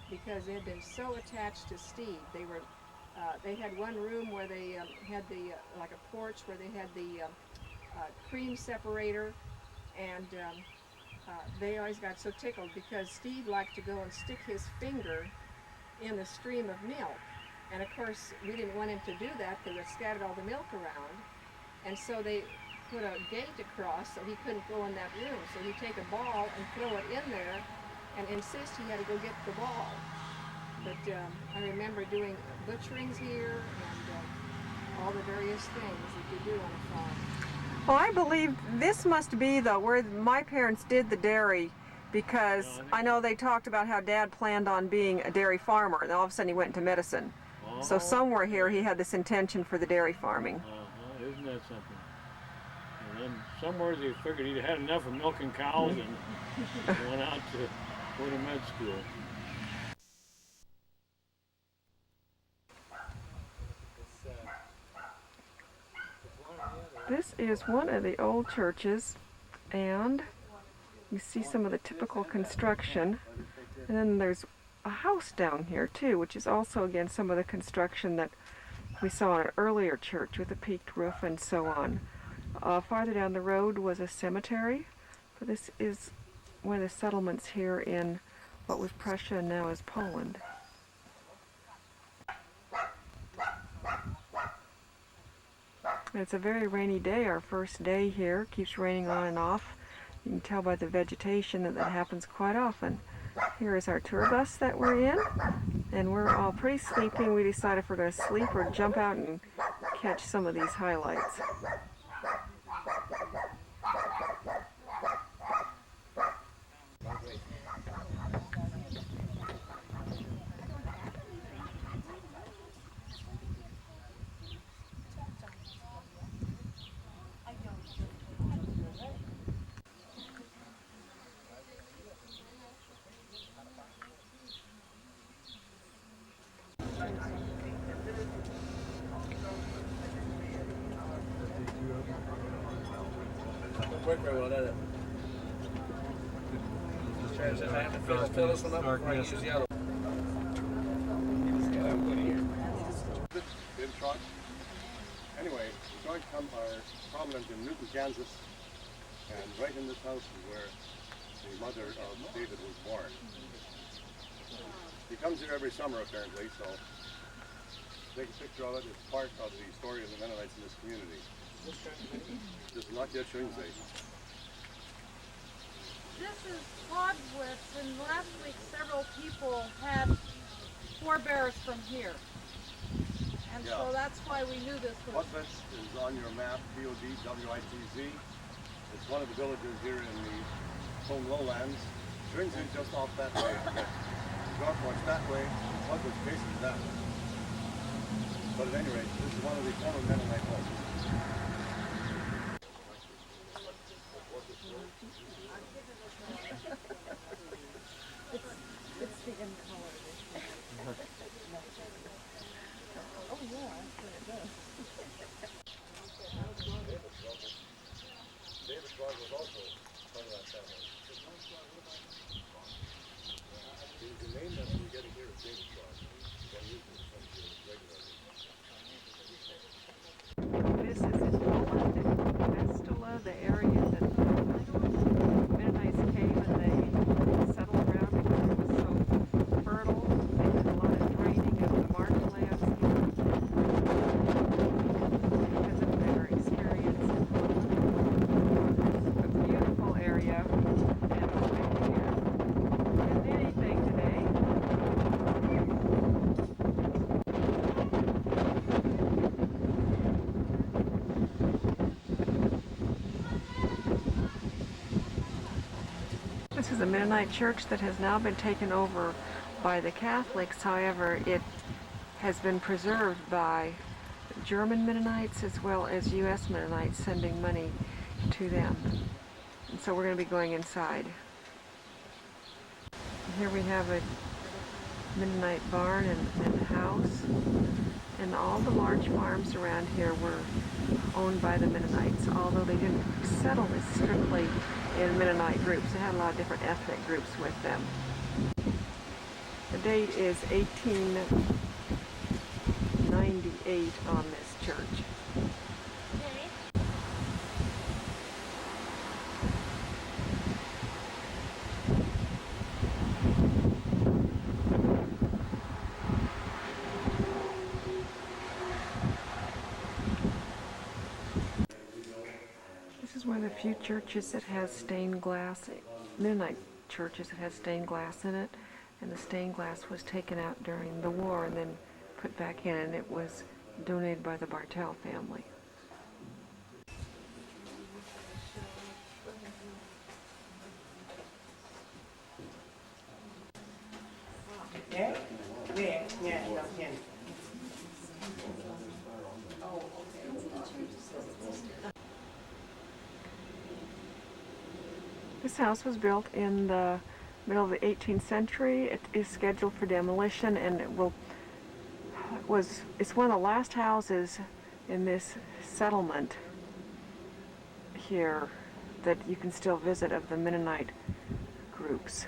because they had been so attached to Steve. They had one room where they had like a porch where they had the cream separator, and they always got so tickled because Steve liked to go and stick his finger in the stream of milk. And of course, we didn't want him to do that because it scattered all the milk around. And so they put a gate across so he couldn't go in that room. So he'd take a ball and throw it in there and insist he had to go get the ball. But I remember doing butcherings here and all the various things that you do on a farm. Well, I believe this must be where my parents did the dairy, because I know they talked about how Dad planned on being a dairy farmer, and all of a sudden he went into medicine. So somewhere here he had this intention for the dairy farming. Isn't that something? And then somewhere they figured he'd had enough of milking cows and went out to go to med school. This is one of the old churches, and you see some of the typical construction. And then there's a house down here too, which is also again some of the construction that we saw in an earlier church with a peaked roof and so on. Farther down the road was a cemetery. But this is one of the settlements here in what was Prussia and now is Poland. It's a very rainy day, our first day here. Keeps raining on and off. You can tell by the vegetation that happens quite often. Here is our tour bus that we're in, and we're all pretty sleepy. We decide if we're going to sleep or jump out and catch some of these highlights. quick or I will edit. Chance if I have to fill this one up before I use yellow. Good truck. Anyway, the joint are prominent in Newton, Kansas, and right in this house is where the mother of David was born. He comes here every summer apparently, so take a picture of it. It's part of the story of the Mennonites in this community. This is not yet Shunsei. This is Hogwitz, and last week several people had forebears from here. And Yeah. so that's why we knew this was. Hogwitz is on your map, Podwitz. It's one of the villages here in the home lowlands. Shunsei is just off that way. Northwards that way, Hogwitz faces that way. But at any rate, this is one of the former Mennonite homes. It's the in color. Oh yeah, actually it does. David Frog was also part of that family. The name that we're getting here is David Frog. This is in Poland, Vestula, the area that Mennonites came and they settled around because it was so fertile. They did a lot of draining of the marshlands here because of their experience in Poland. It's a beautiful area, and we've been here in anything today. This is a Mennonite church that has now been taken over by the Catholics. However, it has been preserved by German Mennonites as well as U.S. Mennonites sending money to them. And so we're going to be going inside. Here we have a Mennonite barn and house. And all the large farms around here were owned by the Mennonites, although they didn't settle as strictly in Mennonite groups. They had a lot of different ethnic groups with them. The date is 1898 on this church. This is one of the few churches that has stained glass, Mennonite churches that has stained glass in it, and the stained glass was taken out during the war and then put back in, and it was donated by the Bartel family. This house was built in the middle of the 18th century. It is scheduled for demolition, and it's one of the last houses in this settlement here that you can still visit of the Mennonite groups.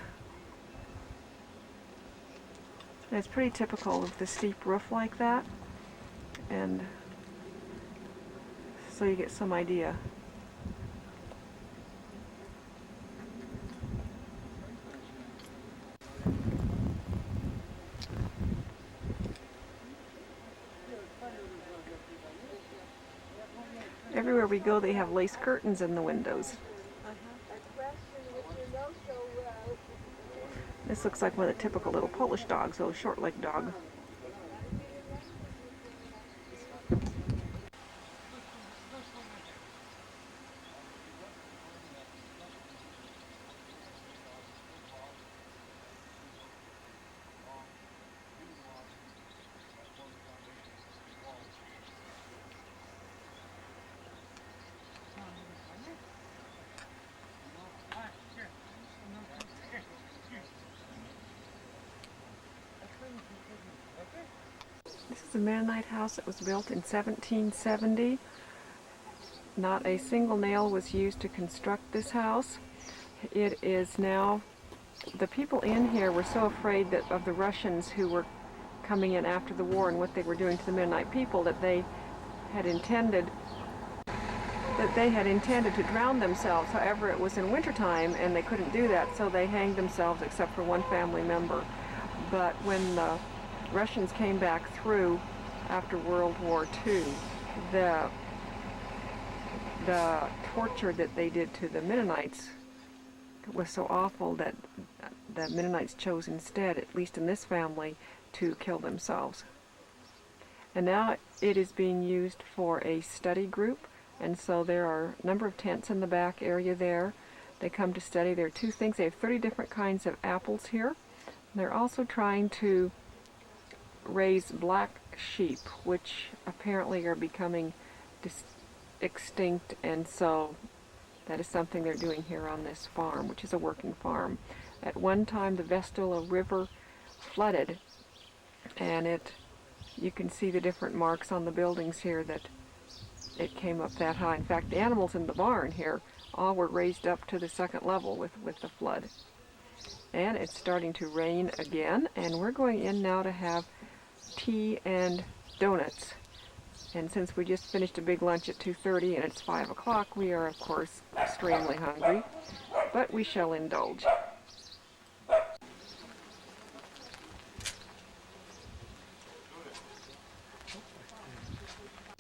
And it's pretty typical of the steep roof like that, and so you get some idea. Everywhere we go, they have lace curtains in the windows. This looks like one of the typical little Polish dogs, a short-legged dog. This is a Mennonite house that was built in 1770. Not a single nail was used to construct this house. It is now, the people in here were so afraid that of the Russians who were coming in after the war and what they were doing to the Mennonite people that they had intended to drown themselves. However, it was in wintertime and they couldn't do that, so they hanged themselves except for one family member. But when the Russians came back through after World War II, the torture that they did to the Mennonites was so awful that the Mennonites chose instead, at least in this family, to kill themselves. And now it is being used for a study group, and so there are a number of tents in the back area there. They come to study. There are two things. They have 30 different kinds of apples here. They're also trying to raise black sheep, which apparently are becoming extinct, and so that is something they're doing here on this farm, which is a working farm. At one time the Vistula River flooded, and you can see the different marks on the buildings here that it came up that high. In fact, the animals in the barn here all were raised up to the second level with the flood. And it's starting to rain again, and we're going in now to have tea and donuts. And since we just finished a big lunch at 2:30 and it's 5 o'clock, we are of course extremely hungry, but we shall indulge.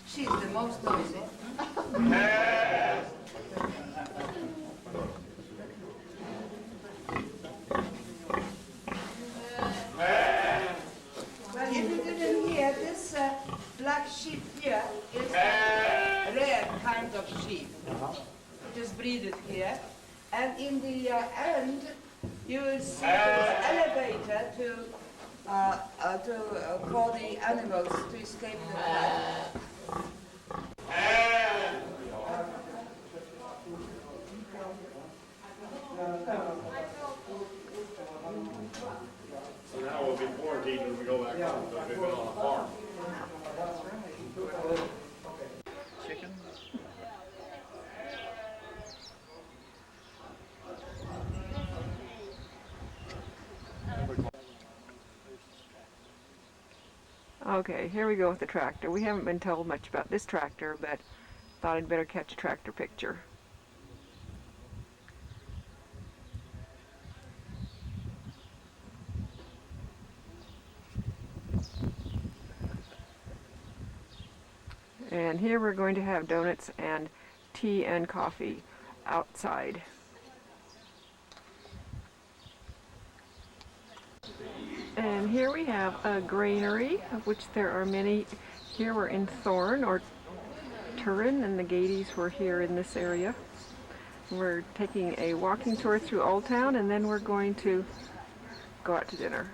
She's the most noisy. Well, if you didn't hear, this black sheep here is a rare kind of sheep. It is breeded here. And in the end, you will see this elevator for the animals to escape the flood. So now we'll be quarantined when we go back home, because we've been on a farm. Chicken? Okay, here we go with the tractor. We haven't been told much about this tractor, but thought I'd better catch a tractor picture. And here we're going to have donuts and tea and coffee outside. And here we have a granary, of which there are many. Here we're in Thorn or Turin, and the Gaedes were here in this area. We're taking a walking tour through Old Town, and then we're going to go out to dinner.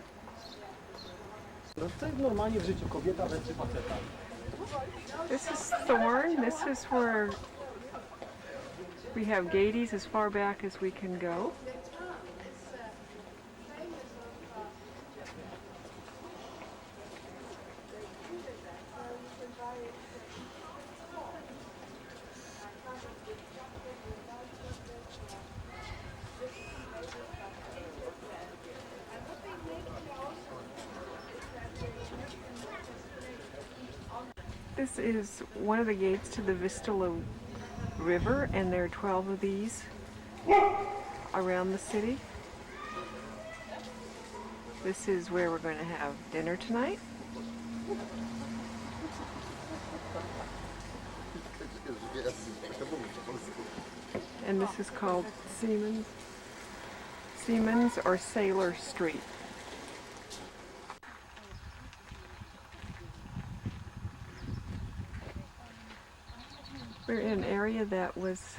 This is Thorn. This is where we have Gaedes as far back as we can go. This is one of the gates to the Vistula River, and there are 12 of these around the city. This is where we're going to have dinner tonight. And this is called Seaman's or Sailor Street. We're in an area that was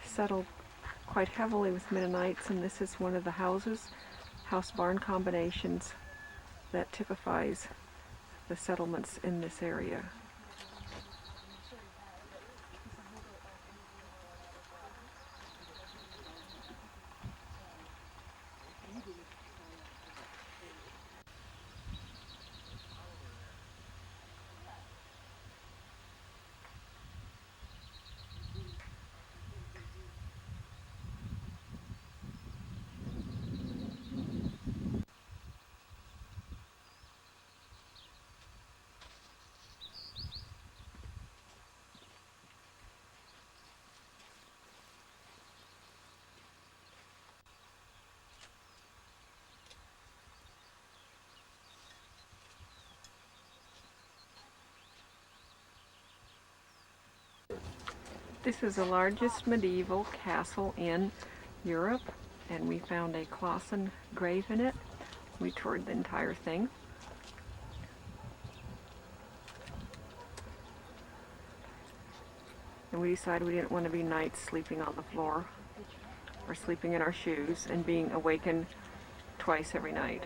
settled quite heavily with Mennonites, and this is one of the house-barn combinations that typifies the settlements in this area. This is the largest medieval castle in Europe, and we found a Clausen grave in it. We toured the entire thing. And we decided we didn't want to be nights sleeping on the floor or sleeping in our shoes and being awakened twice every night.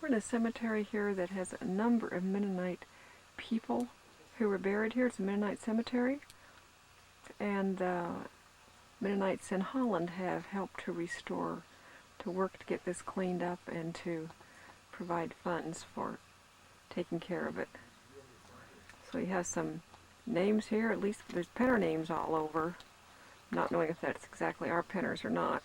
We're in a cemetery here that has a number of Mennonite people who were buried here. It's a Mennonite cemetery, and Mennonites in Holland have helped to restore, to work to get this cleaned up and to provide funds for taking care of it. So we have some names here, at least there's penner names all over, not knowing if that's exactly our penners or not.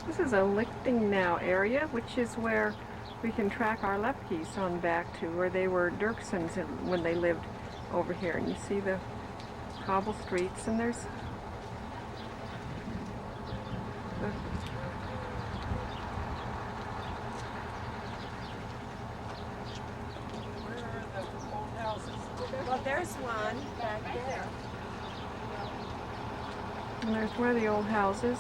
This is a Lichting Now area, which is where we can track our Lepkes on back to where they were Dirksons when they lived over here. And you see the cobble streets, and there's Well, there's one back there. and there's one of the old houses.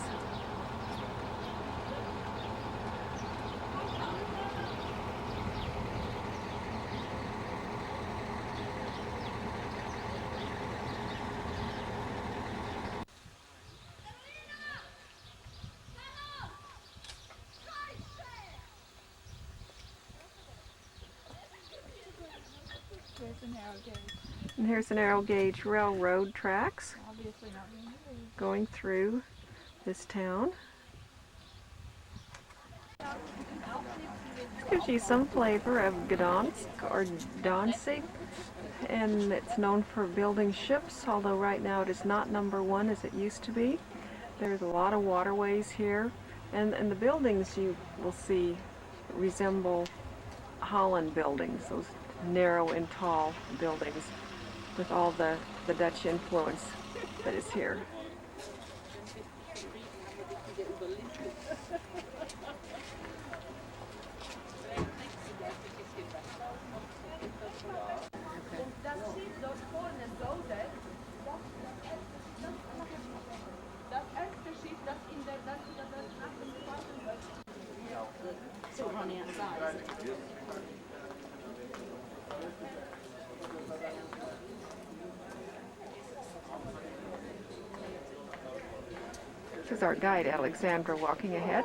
And here's the narrow gauge railroad tracks going through this town. This gives you some flavor of Gdansk or Danzig, and it's known for building ships, although right now it is not #1 as it used to be. There's a lot of waterways here, and the buildings you will see resemble Holland buildings, those narrow and tall buildings with all the Dutch influence that is here. This is our guide, Alexandra, walking ahead.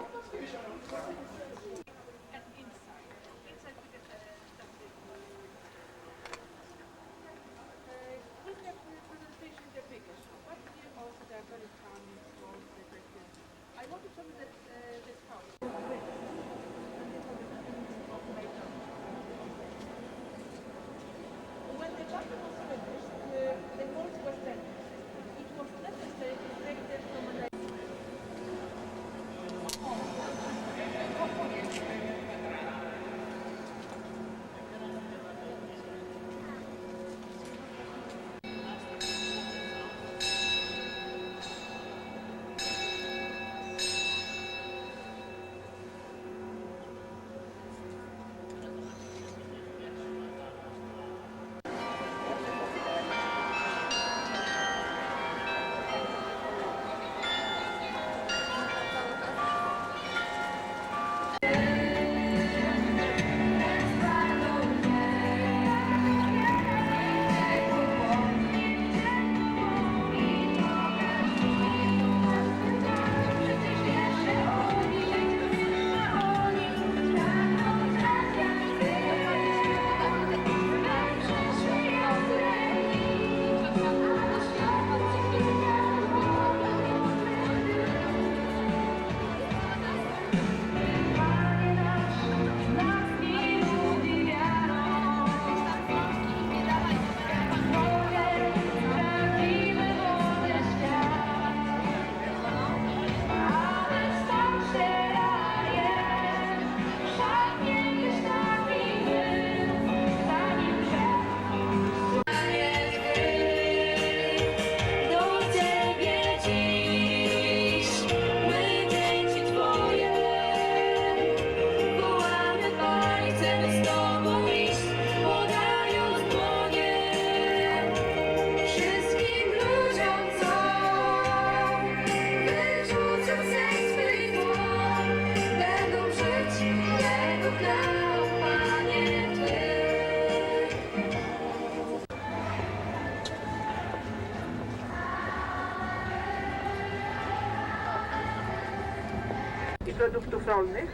i produktów rolnych,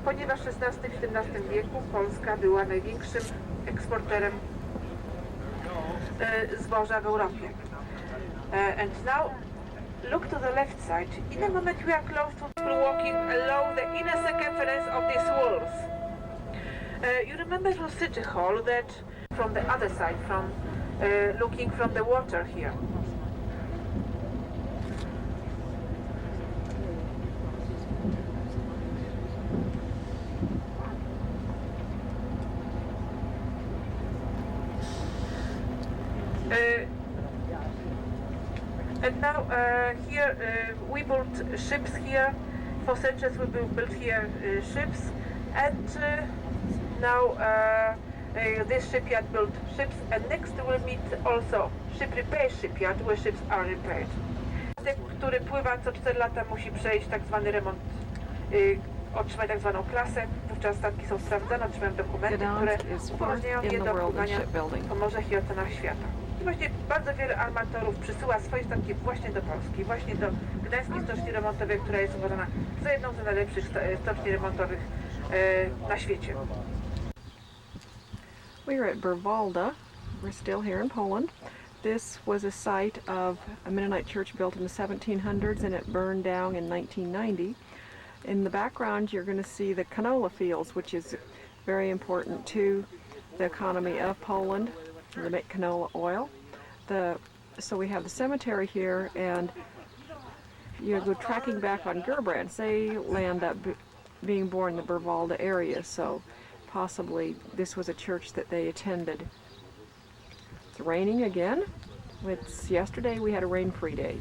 ponieważ w XVI-XVII wieku Polska była największym eksporterem zboża w Europie. And now look to the left side. In a moment we are close to walking along the inner circumference of these walls. You remember from City Hall that from the other side, from looking from the water here. And now here we built ships here. For centuries we built here ships, and now this shipyard built ships, and next we'll meet also ship repair shipyard, where ships are repaired. Statek, który pływa co 4 lata, musi przejść tak zwany remont, otrzymać tak zwaną klasę. Wówczas statki są sprawdzane, otrzymają dokumenty, które upoważniają je do pływania po morzach i oceanach świata. I właśnie bardzo wiele armatorów przysyła swoje statki właśnie do Polski, właśnie do Gdańskiej Stoczni Remontowej, która jest uważana za jedną z najlepszych stoczni remontowych na świecie. We're at Burwalda. We're still here in Poland. This was a site of a Mennonite church built in the 1700s, and it burned down in 1990. In the background you're going to see the canola fields, which is very important to the economy of Poland. They make canola oil. So we have the cemetery here, and you go tracking back on Gerbrands. They land up being born in the Burwalda area, so possibly this was a church that they attended. It's raining again. Yesterday we had a rain-free day.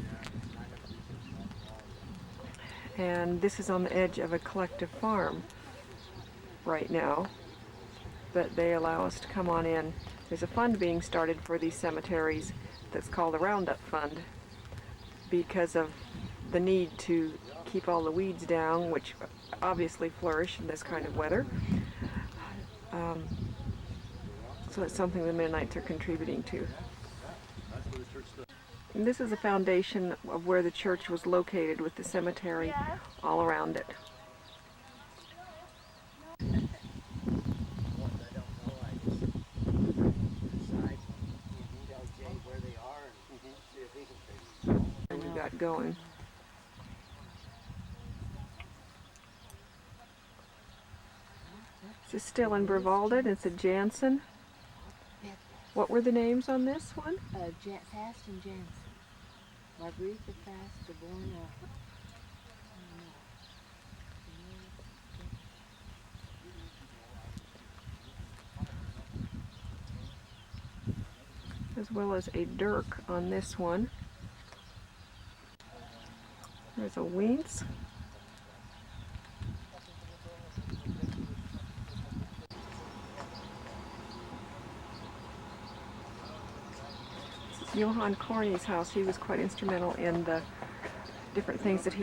And this is on the edge of a collective farm right now, but they allow us to come on in. There's a fund being started for these cemeteries that's called the Roundup Fund because of the need to keep all the weeds down, which obviously flourish in this kind of weather. So it's something the Mennonites are contributing to. And this is a foundation of where the church was located, with the cemetery all around it. We got going. This is still in Burwalda. It's a Jansen. What were the names on this one? Fast and Jansen. Margarita Fast, born as well as a Dirk on this one. There's a Wiens. Johann Corny's house. He was quite instrumental in the different things that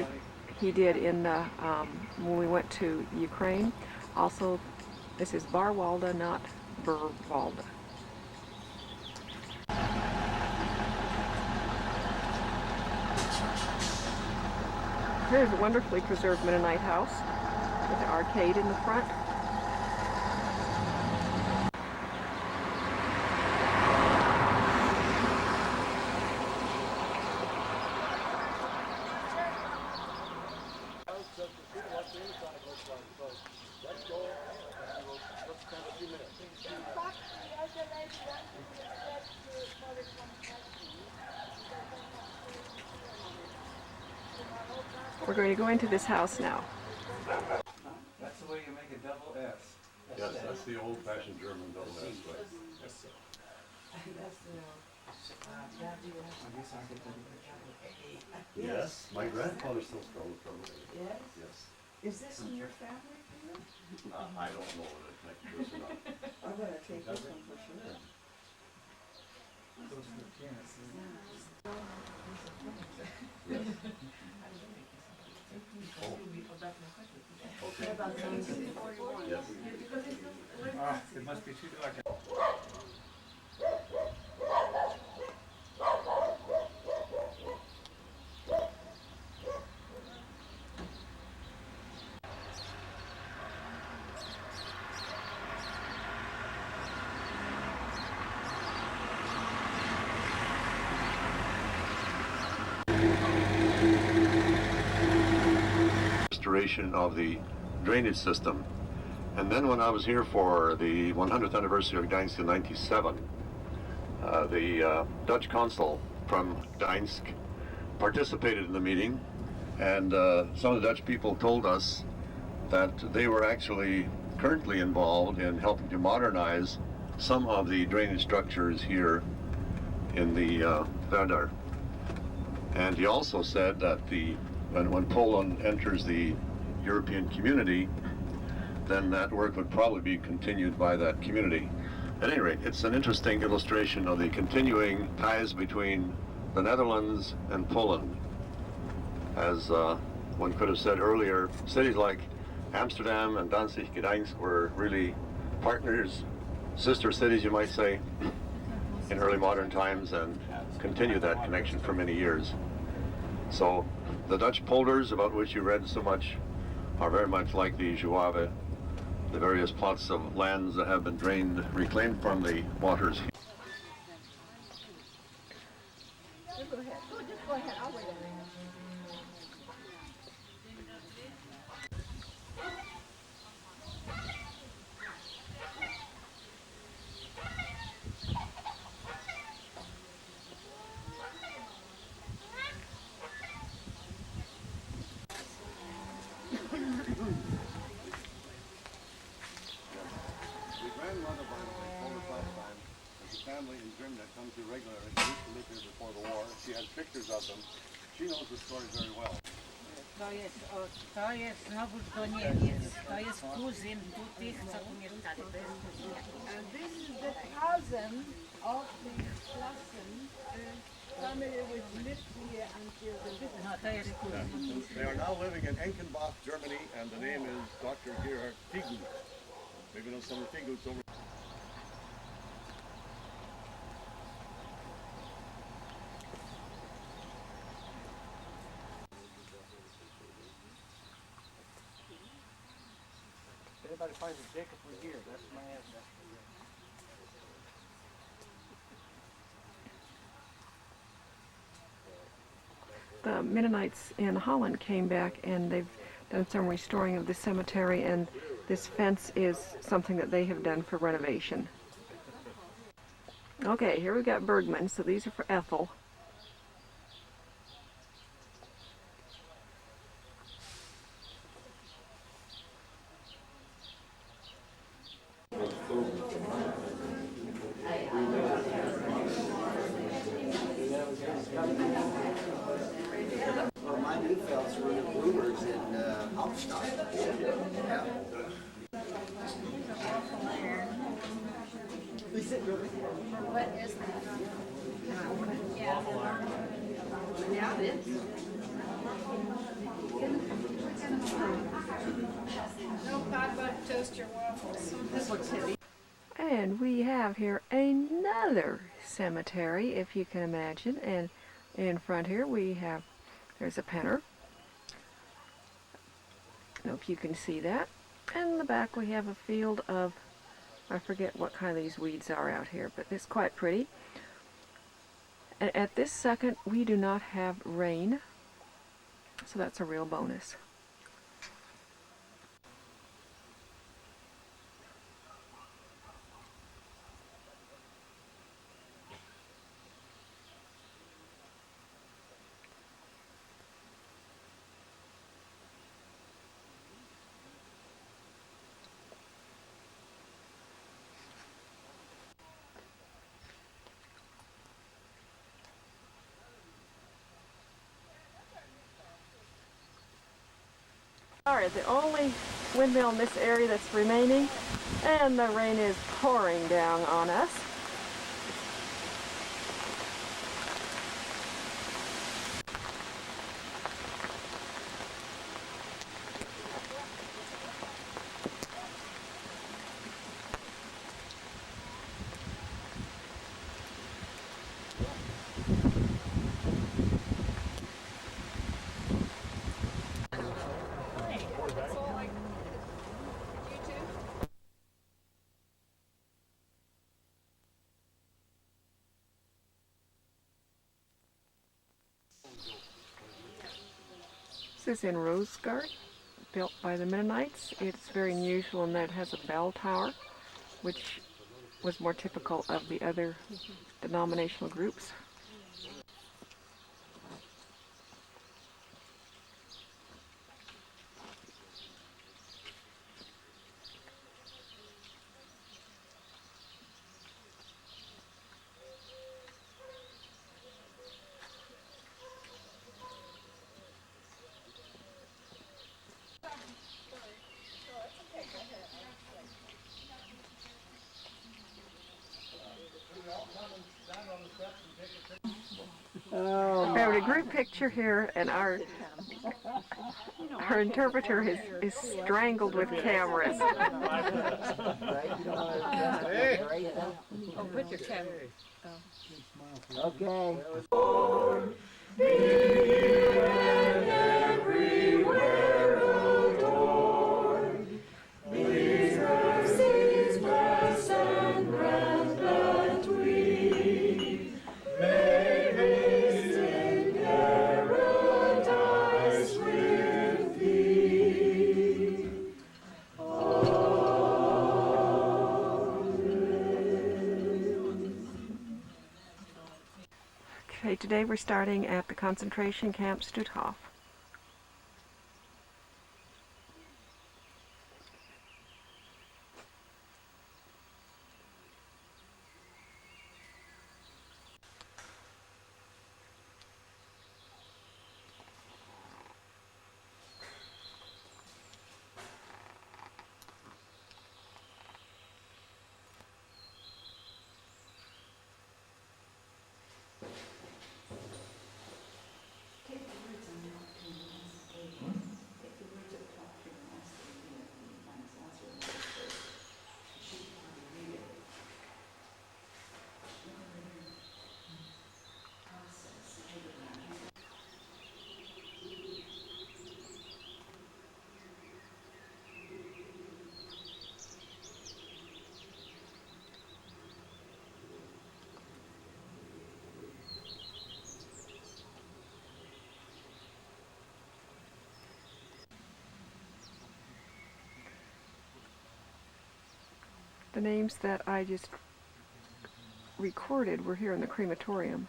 he did in the, when we went to Ukraine. Also, this is Barwalda, not Burwalda. Here's a wonderfully preserved Mennonite house with the arcade in the front. We're going to go into this house now. That's the way you make a double S. Yes, that's the old-fashioned German double S way. Yes, my grandfather still spelled it double A. Yes? Yes. Is this in your family? I don't know whether it's connected to this or not. I'm gonna take this one for sure. Those are the pianists, isn't it? Yes. Okay. Yes. Ah, it must be too dark. illustration of the drainage system. And then when I was here for the 100th anniversary of Gdańsk in '97, the Dutch consul from Gdańsk participated in the meeting, and some of the Dutch people told us that they were actually currently involved in helping to modernize some of the drainage structures here in the Verdar. And he also said that when Poland enters the European community, then that work would probably be continued by that community. At any rate, it's an interesting illustration of the continuing ties between the Netherlands and Poland. As one could have said earlier, cities like Amsterdam and Danzig, Gdańsk were really partners, sister cities you might say, in early modern times, and continue that connection for many years. So the Dutch polders, about which you read so much, are very much like the Zouave, the various plots of lands that have been drained, reclaimed from the waters. Go ahead. Just go ahead. I'll wait on you. The grandmother, by the way, told us last time, there's a family in Grim that comes here regularly. They used to live here before the war. She had pictures of them. She knows the story very well. To jest znowu do Niemiec. To jest kuzyn tych, co tu mieszkali. And this is the cousin of the Klassen family which lived here until the No, to jest kuzyn. They are now living in Enkenbach, Germany, and the name is Dr. Gerhard Tigut. Maybe know some of the Tiguts over. If anybody finds a Jacob, we're here. That's my answer. The Mennonites in Holland came back and they've done some restoring of the cemetery, and this fence is something that they have done for renovation. Okay, here we got Bergman, so these are for Ethel. Well, my new fellows were the brewers in Hauptstadt. Yeah. Is it really? What is that? Yeah, it is. No pot butter toaster waffles. This looks heavy. And we have here another cemetery, if you can imagine. And in front here we have, there's a penner. I don't know if you can see that. And in the back we have a field of, I forget what kind of these weeds are out here, but it's quite pretty. And at this second we do not have rain, so that's a real bonus. Alright, the only windmill in this area that's remaining, and the rain is pouring down on us. This is in Rosegard. built by the Mennonites. It's very unusual in that it has a bell tower, which was more typical of the other denominational groups. We have a group picture here, and our interpreter is strangled with cameras. Oh, put your camera. Okay. Okay, today we're starting at the concentration camp Stutthof. The names that I just recorded were here in the crematorium.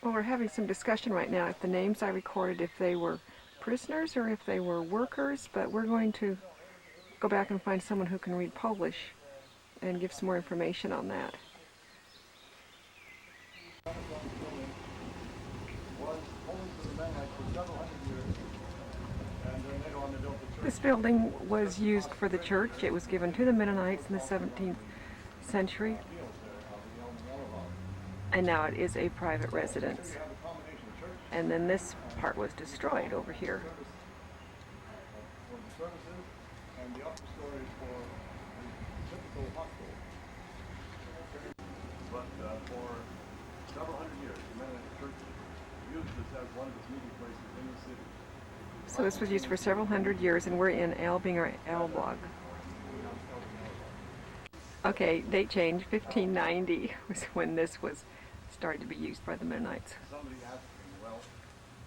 Well, we're having some discussion right now if the names I recorded, if they were prisoners or if they were workers, but we're going to go back and find someone who can read Polish and give some more information on that. This building was used for the church. It was given to the Mennonites in the 17th century, and now it is a private residence. And then this part was destroyed over here. And the upper story is for the typical hospital. But for several hundred years, the Mennonite Church used this as one of its meeting places in the city. So this was used for several hundred years, and we're in Albing or Alblog. Okay, date change, 1590 was when this was started to be used by the Mennonites. Somebody asked me, well,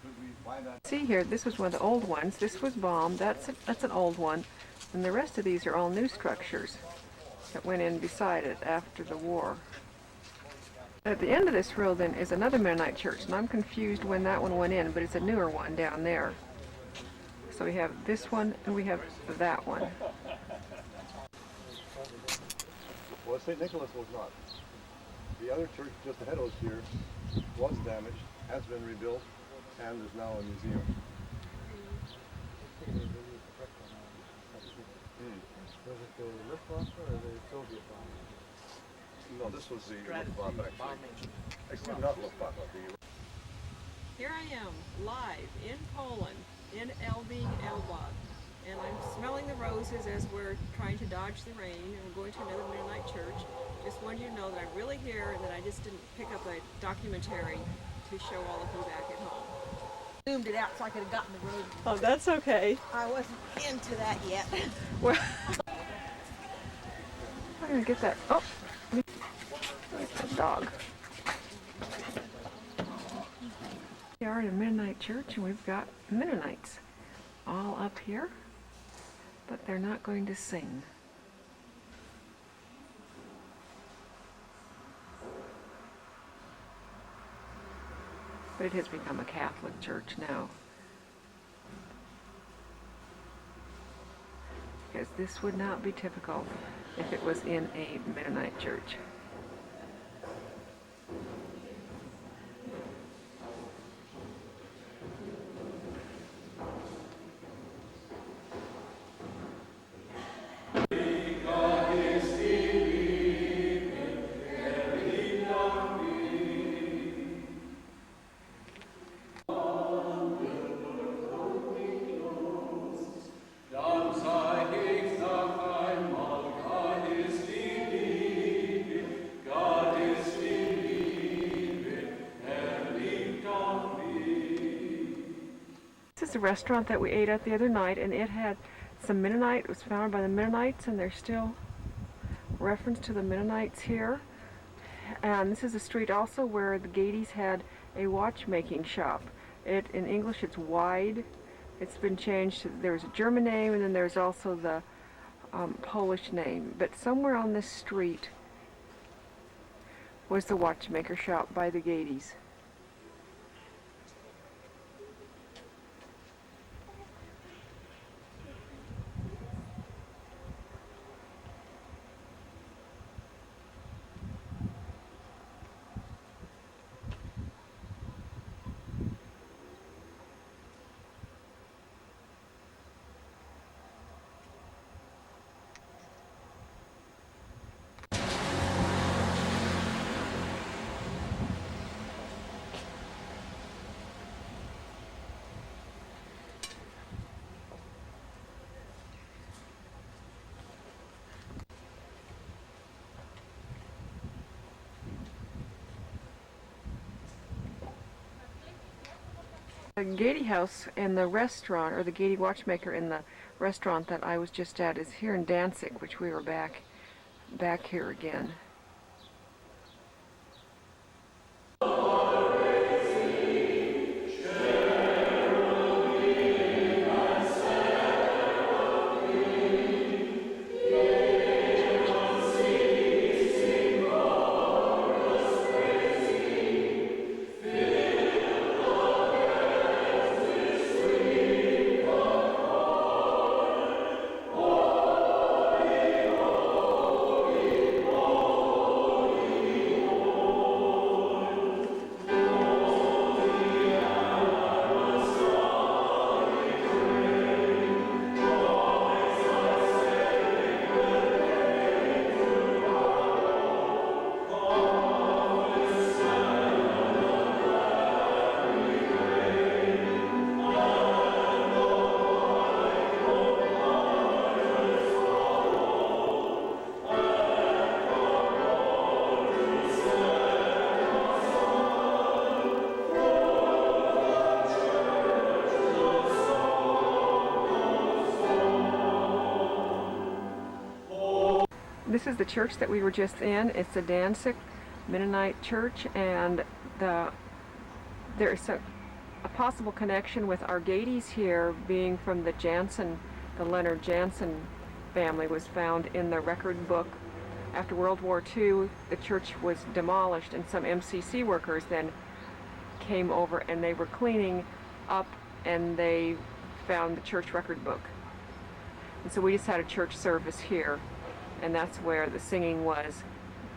could we buy that? See here, this was one of the old ones. This was bombed. That's an old one. And the rest of these are all new structures that went in beside it after the war. At the end of this row then is another Mennonite church, and I'm confused when that one went in, but it's a newer one down there. So we have this one and we have that one. Well, St. Nicholas was not. The other church just ahead of us here was damaged, has been rebuilt, and is now a museum. Was it the Luftwaffe or the Soviet bombing? No, this was the Luftwaffe, actually. Actually, not Luftwaffe, the... Here I am, live in Poland, in Elbing, Elbag, and I'm smelling the roses as we're trying to dodge the rain, and we're going to another Mennonite church. Just wanted you to know that I'm really here and that I just didn't pick up a documentary to show all of you back at home. Zoomed it out so I could have gotten the road. Oh, that's okay. I wasn't into that yet. Well, I'm gonna get that. Oh, there's the dog. We are at a Mennonite church and we've got Mennonites all up here, but they're not going to sing. But it has become a Catholic church now. Because this would not be typical if it was in a Mennonite church. This is a restaurant that we ate at the other night, and it had some Mennonite. It was founded by the Mennonites, and there's still reference to the Mennonites here. And this is a street also where the Gaedes had a watchmaking shop. In English it's Wide. It's been changed. There's a German name, and then there's also the Polish name. But somewhere on this street was the watchmaker shop by the Gaedes. The Gaede house and the restaurant, or the Gaede watchmaker in the restaurant that I was just at, is here in Danzig, which we were back here again. This is the church that we were just in. It's the Danzig Mennonite church, and there's a possible connection with our Gaedes here being from the Leonard Jansen family was found in the record book. After World War II, the church was demolished, and some MCC workers then came over and they were cleaning up and they found the church record book. And so we just had a church service here, and that's where the singing was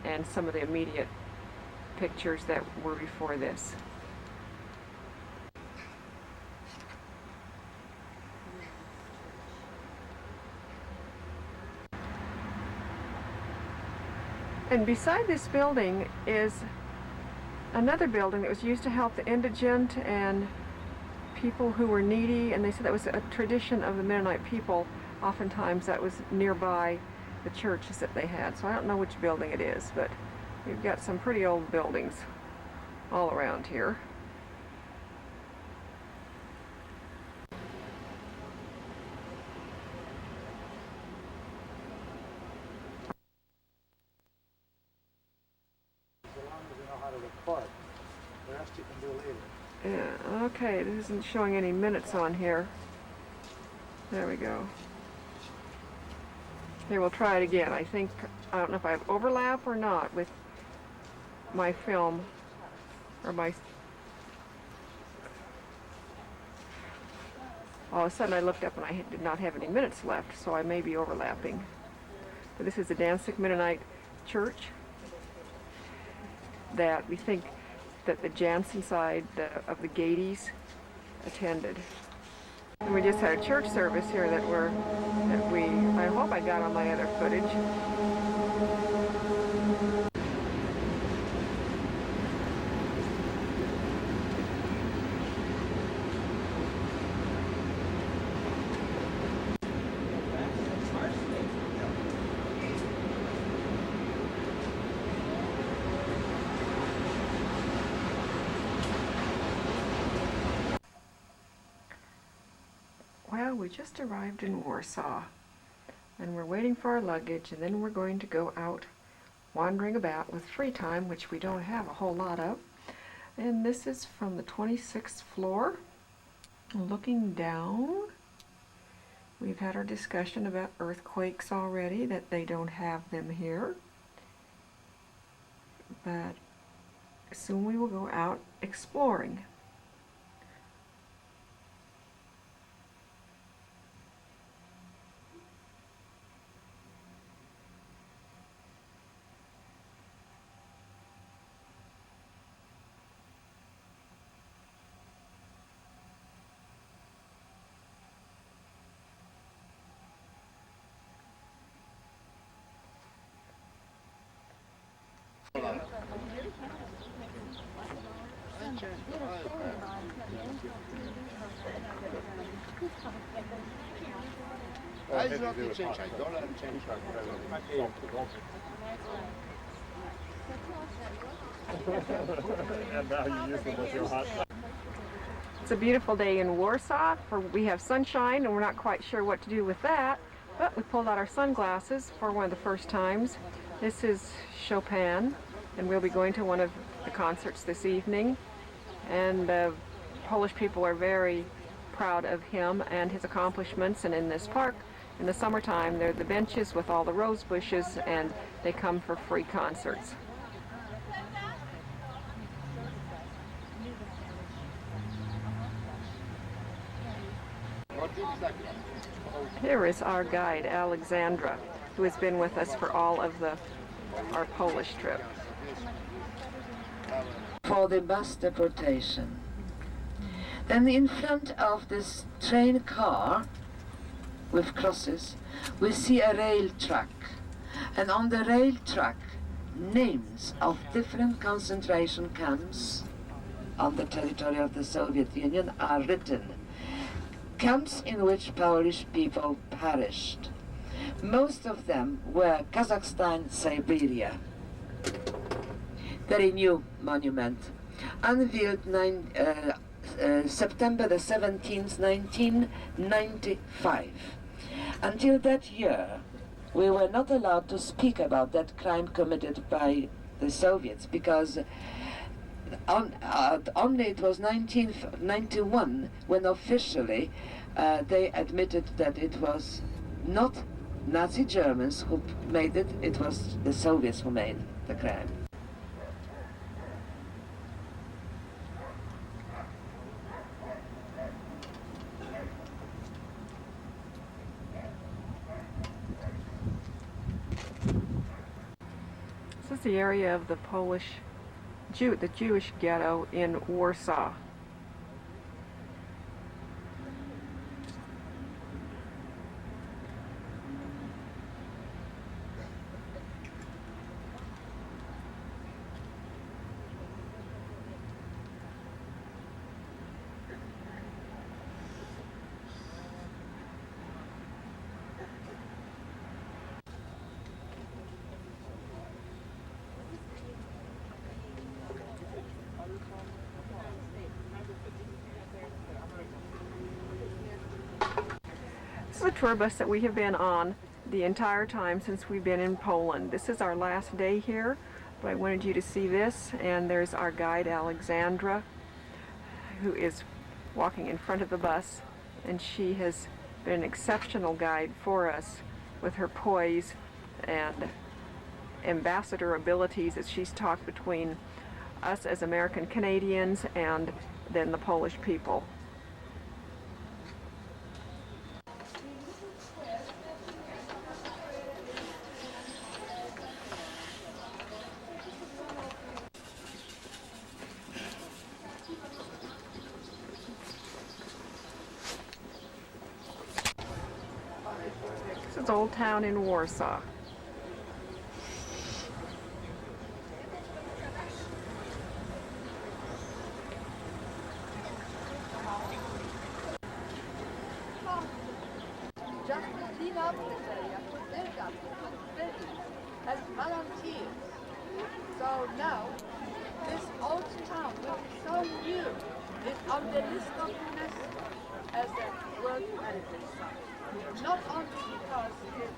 and some of the immediate pictures that were before this. And beside this building is another building that was used to help the indigent and people who were needy, and they said that was a tradition of the Mennonite people. Oftentimes that was nearby the churches that they had. So I don't know which building it is, but we've got some pretty old buildings all around here. As long as you know how to record. The rest you can do later. Yeah, okay, this isn't showing any minutes on here. There we go. Okay, we'll try it again. I don't know if I have overlap or not with my film, or my... All of a sudden I looked up and I did not have any minutes left, so I may be overlapping. But this is the Danzig Mennonite Church that we think that the Jansen side of the Gaedes attended. And we just had a church service here I hope I got on my other footage. Well, we just arrived in Warsaw, and we're waiting for our luggage, and then we're going to go out wandering about with free time, which we don't have a whole lot of. And this is from the 26th floor. Looking down, we've had our discussion about earthquakes already, that they don't have them here. But soon we will go out exploring. It's a beautiful day in Warsaw. We have sunshine and we're not quite sure what to do with that, but we pulled out our sunglasses for one of the first times. This is Chopin, and we'll be going to one of the concerts this evening, and the Polish people are very proud of him and his accomplishments. And in this park in the summertime, there are the benches with all the rose bushes, and they come for free concerts. Here is our guide, Alexandra, who has been with us for all of our Polish trip. For the bus deportation. Then in front of this train car with crosses, we see a rail track. And on the rail track, names of different concentration camps on the territory of the Soviet Union are written. Camps in which Polish people perished. Most of them were Kazakhstan, Siberia. Very new monument, unveiled September the 17th, 1995. Until that year, we were not allowed to speak about that crime committed by the Soviets, because only it was 1991 when officially they admitted that it was not Nazi Germans who made it, it was the Soviets who made the crime. This is the area of the the Jewish ghetto in Warsaw. This is a tour bus that we have been on the entire time since we've been in Poland. This is our last day here, but I wanted you to see this, and there's our guide Alexandra, who is walking in front of the bus, and she has been an exceptional guide for us with her poise and ambassador abilities as she's talked between us as American Canadians and then the Polish people. This is Old Town in Warsaw. Just to clean up this area, to build up, to put buildings as volunteers. So now, this old town will be so new, it's on the list of UNESCO as a World Heritage Site. Not only because it is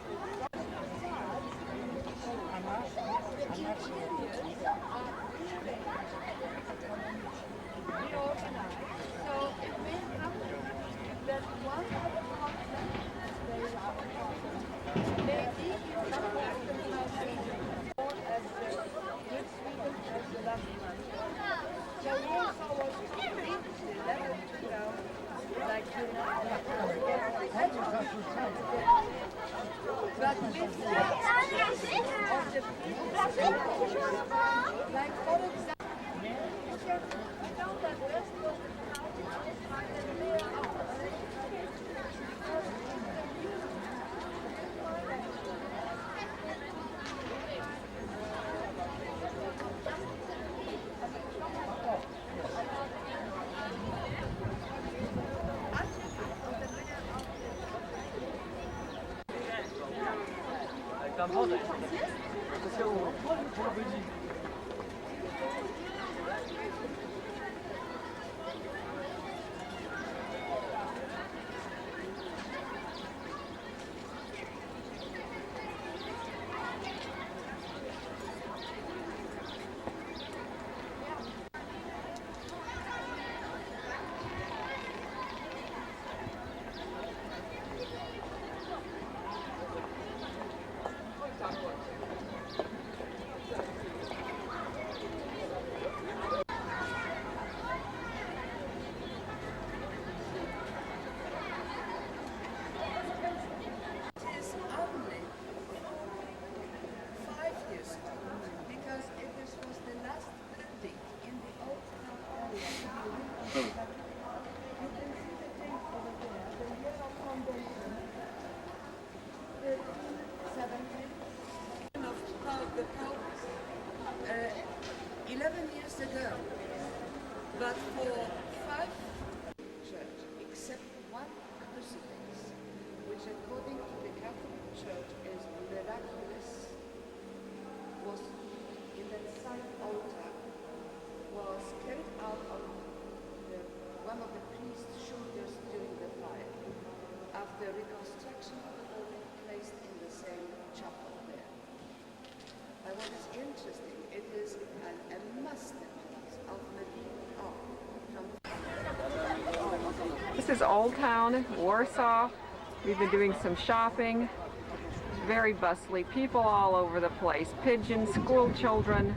reorganized. So it may happen that one of the concepts maybe in some Western countries or as with Sweden as the last country. So Warsaw was previously level to go like but with the of the like for example, you know that West was the county and there are Tam wodę. To się budzi. The Pope 11 years ago, but for 5 church, except one crucifix, which according to the Catholic Church is miraculous, was in that side altar, was carried out on one of the priest's shoulders during the fire. After reconstruction, placed in the same chapel there. But what is interesting, it is a masterpiece of medieval art. This is Old Town, Warsaw. We've been doing some shopping. Very bustly, people all over the place. Pigeons, school children.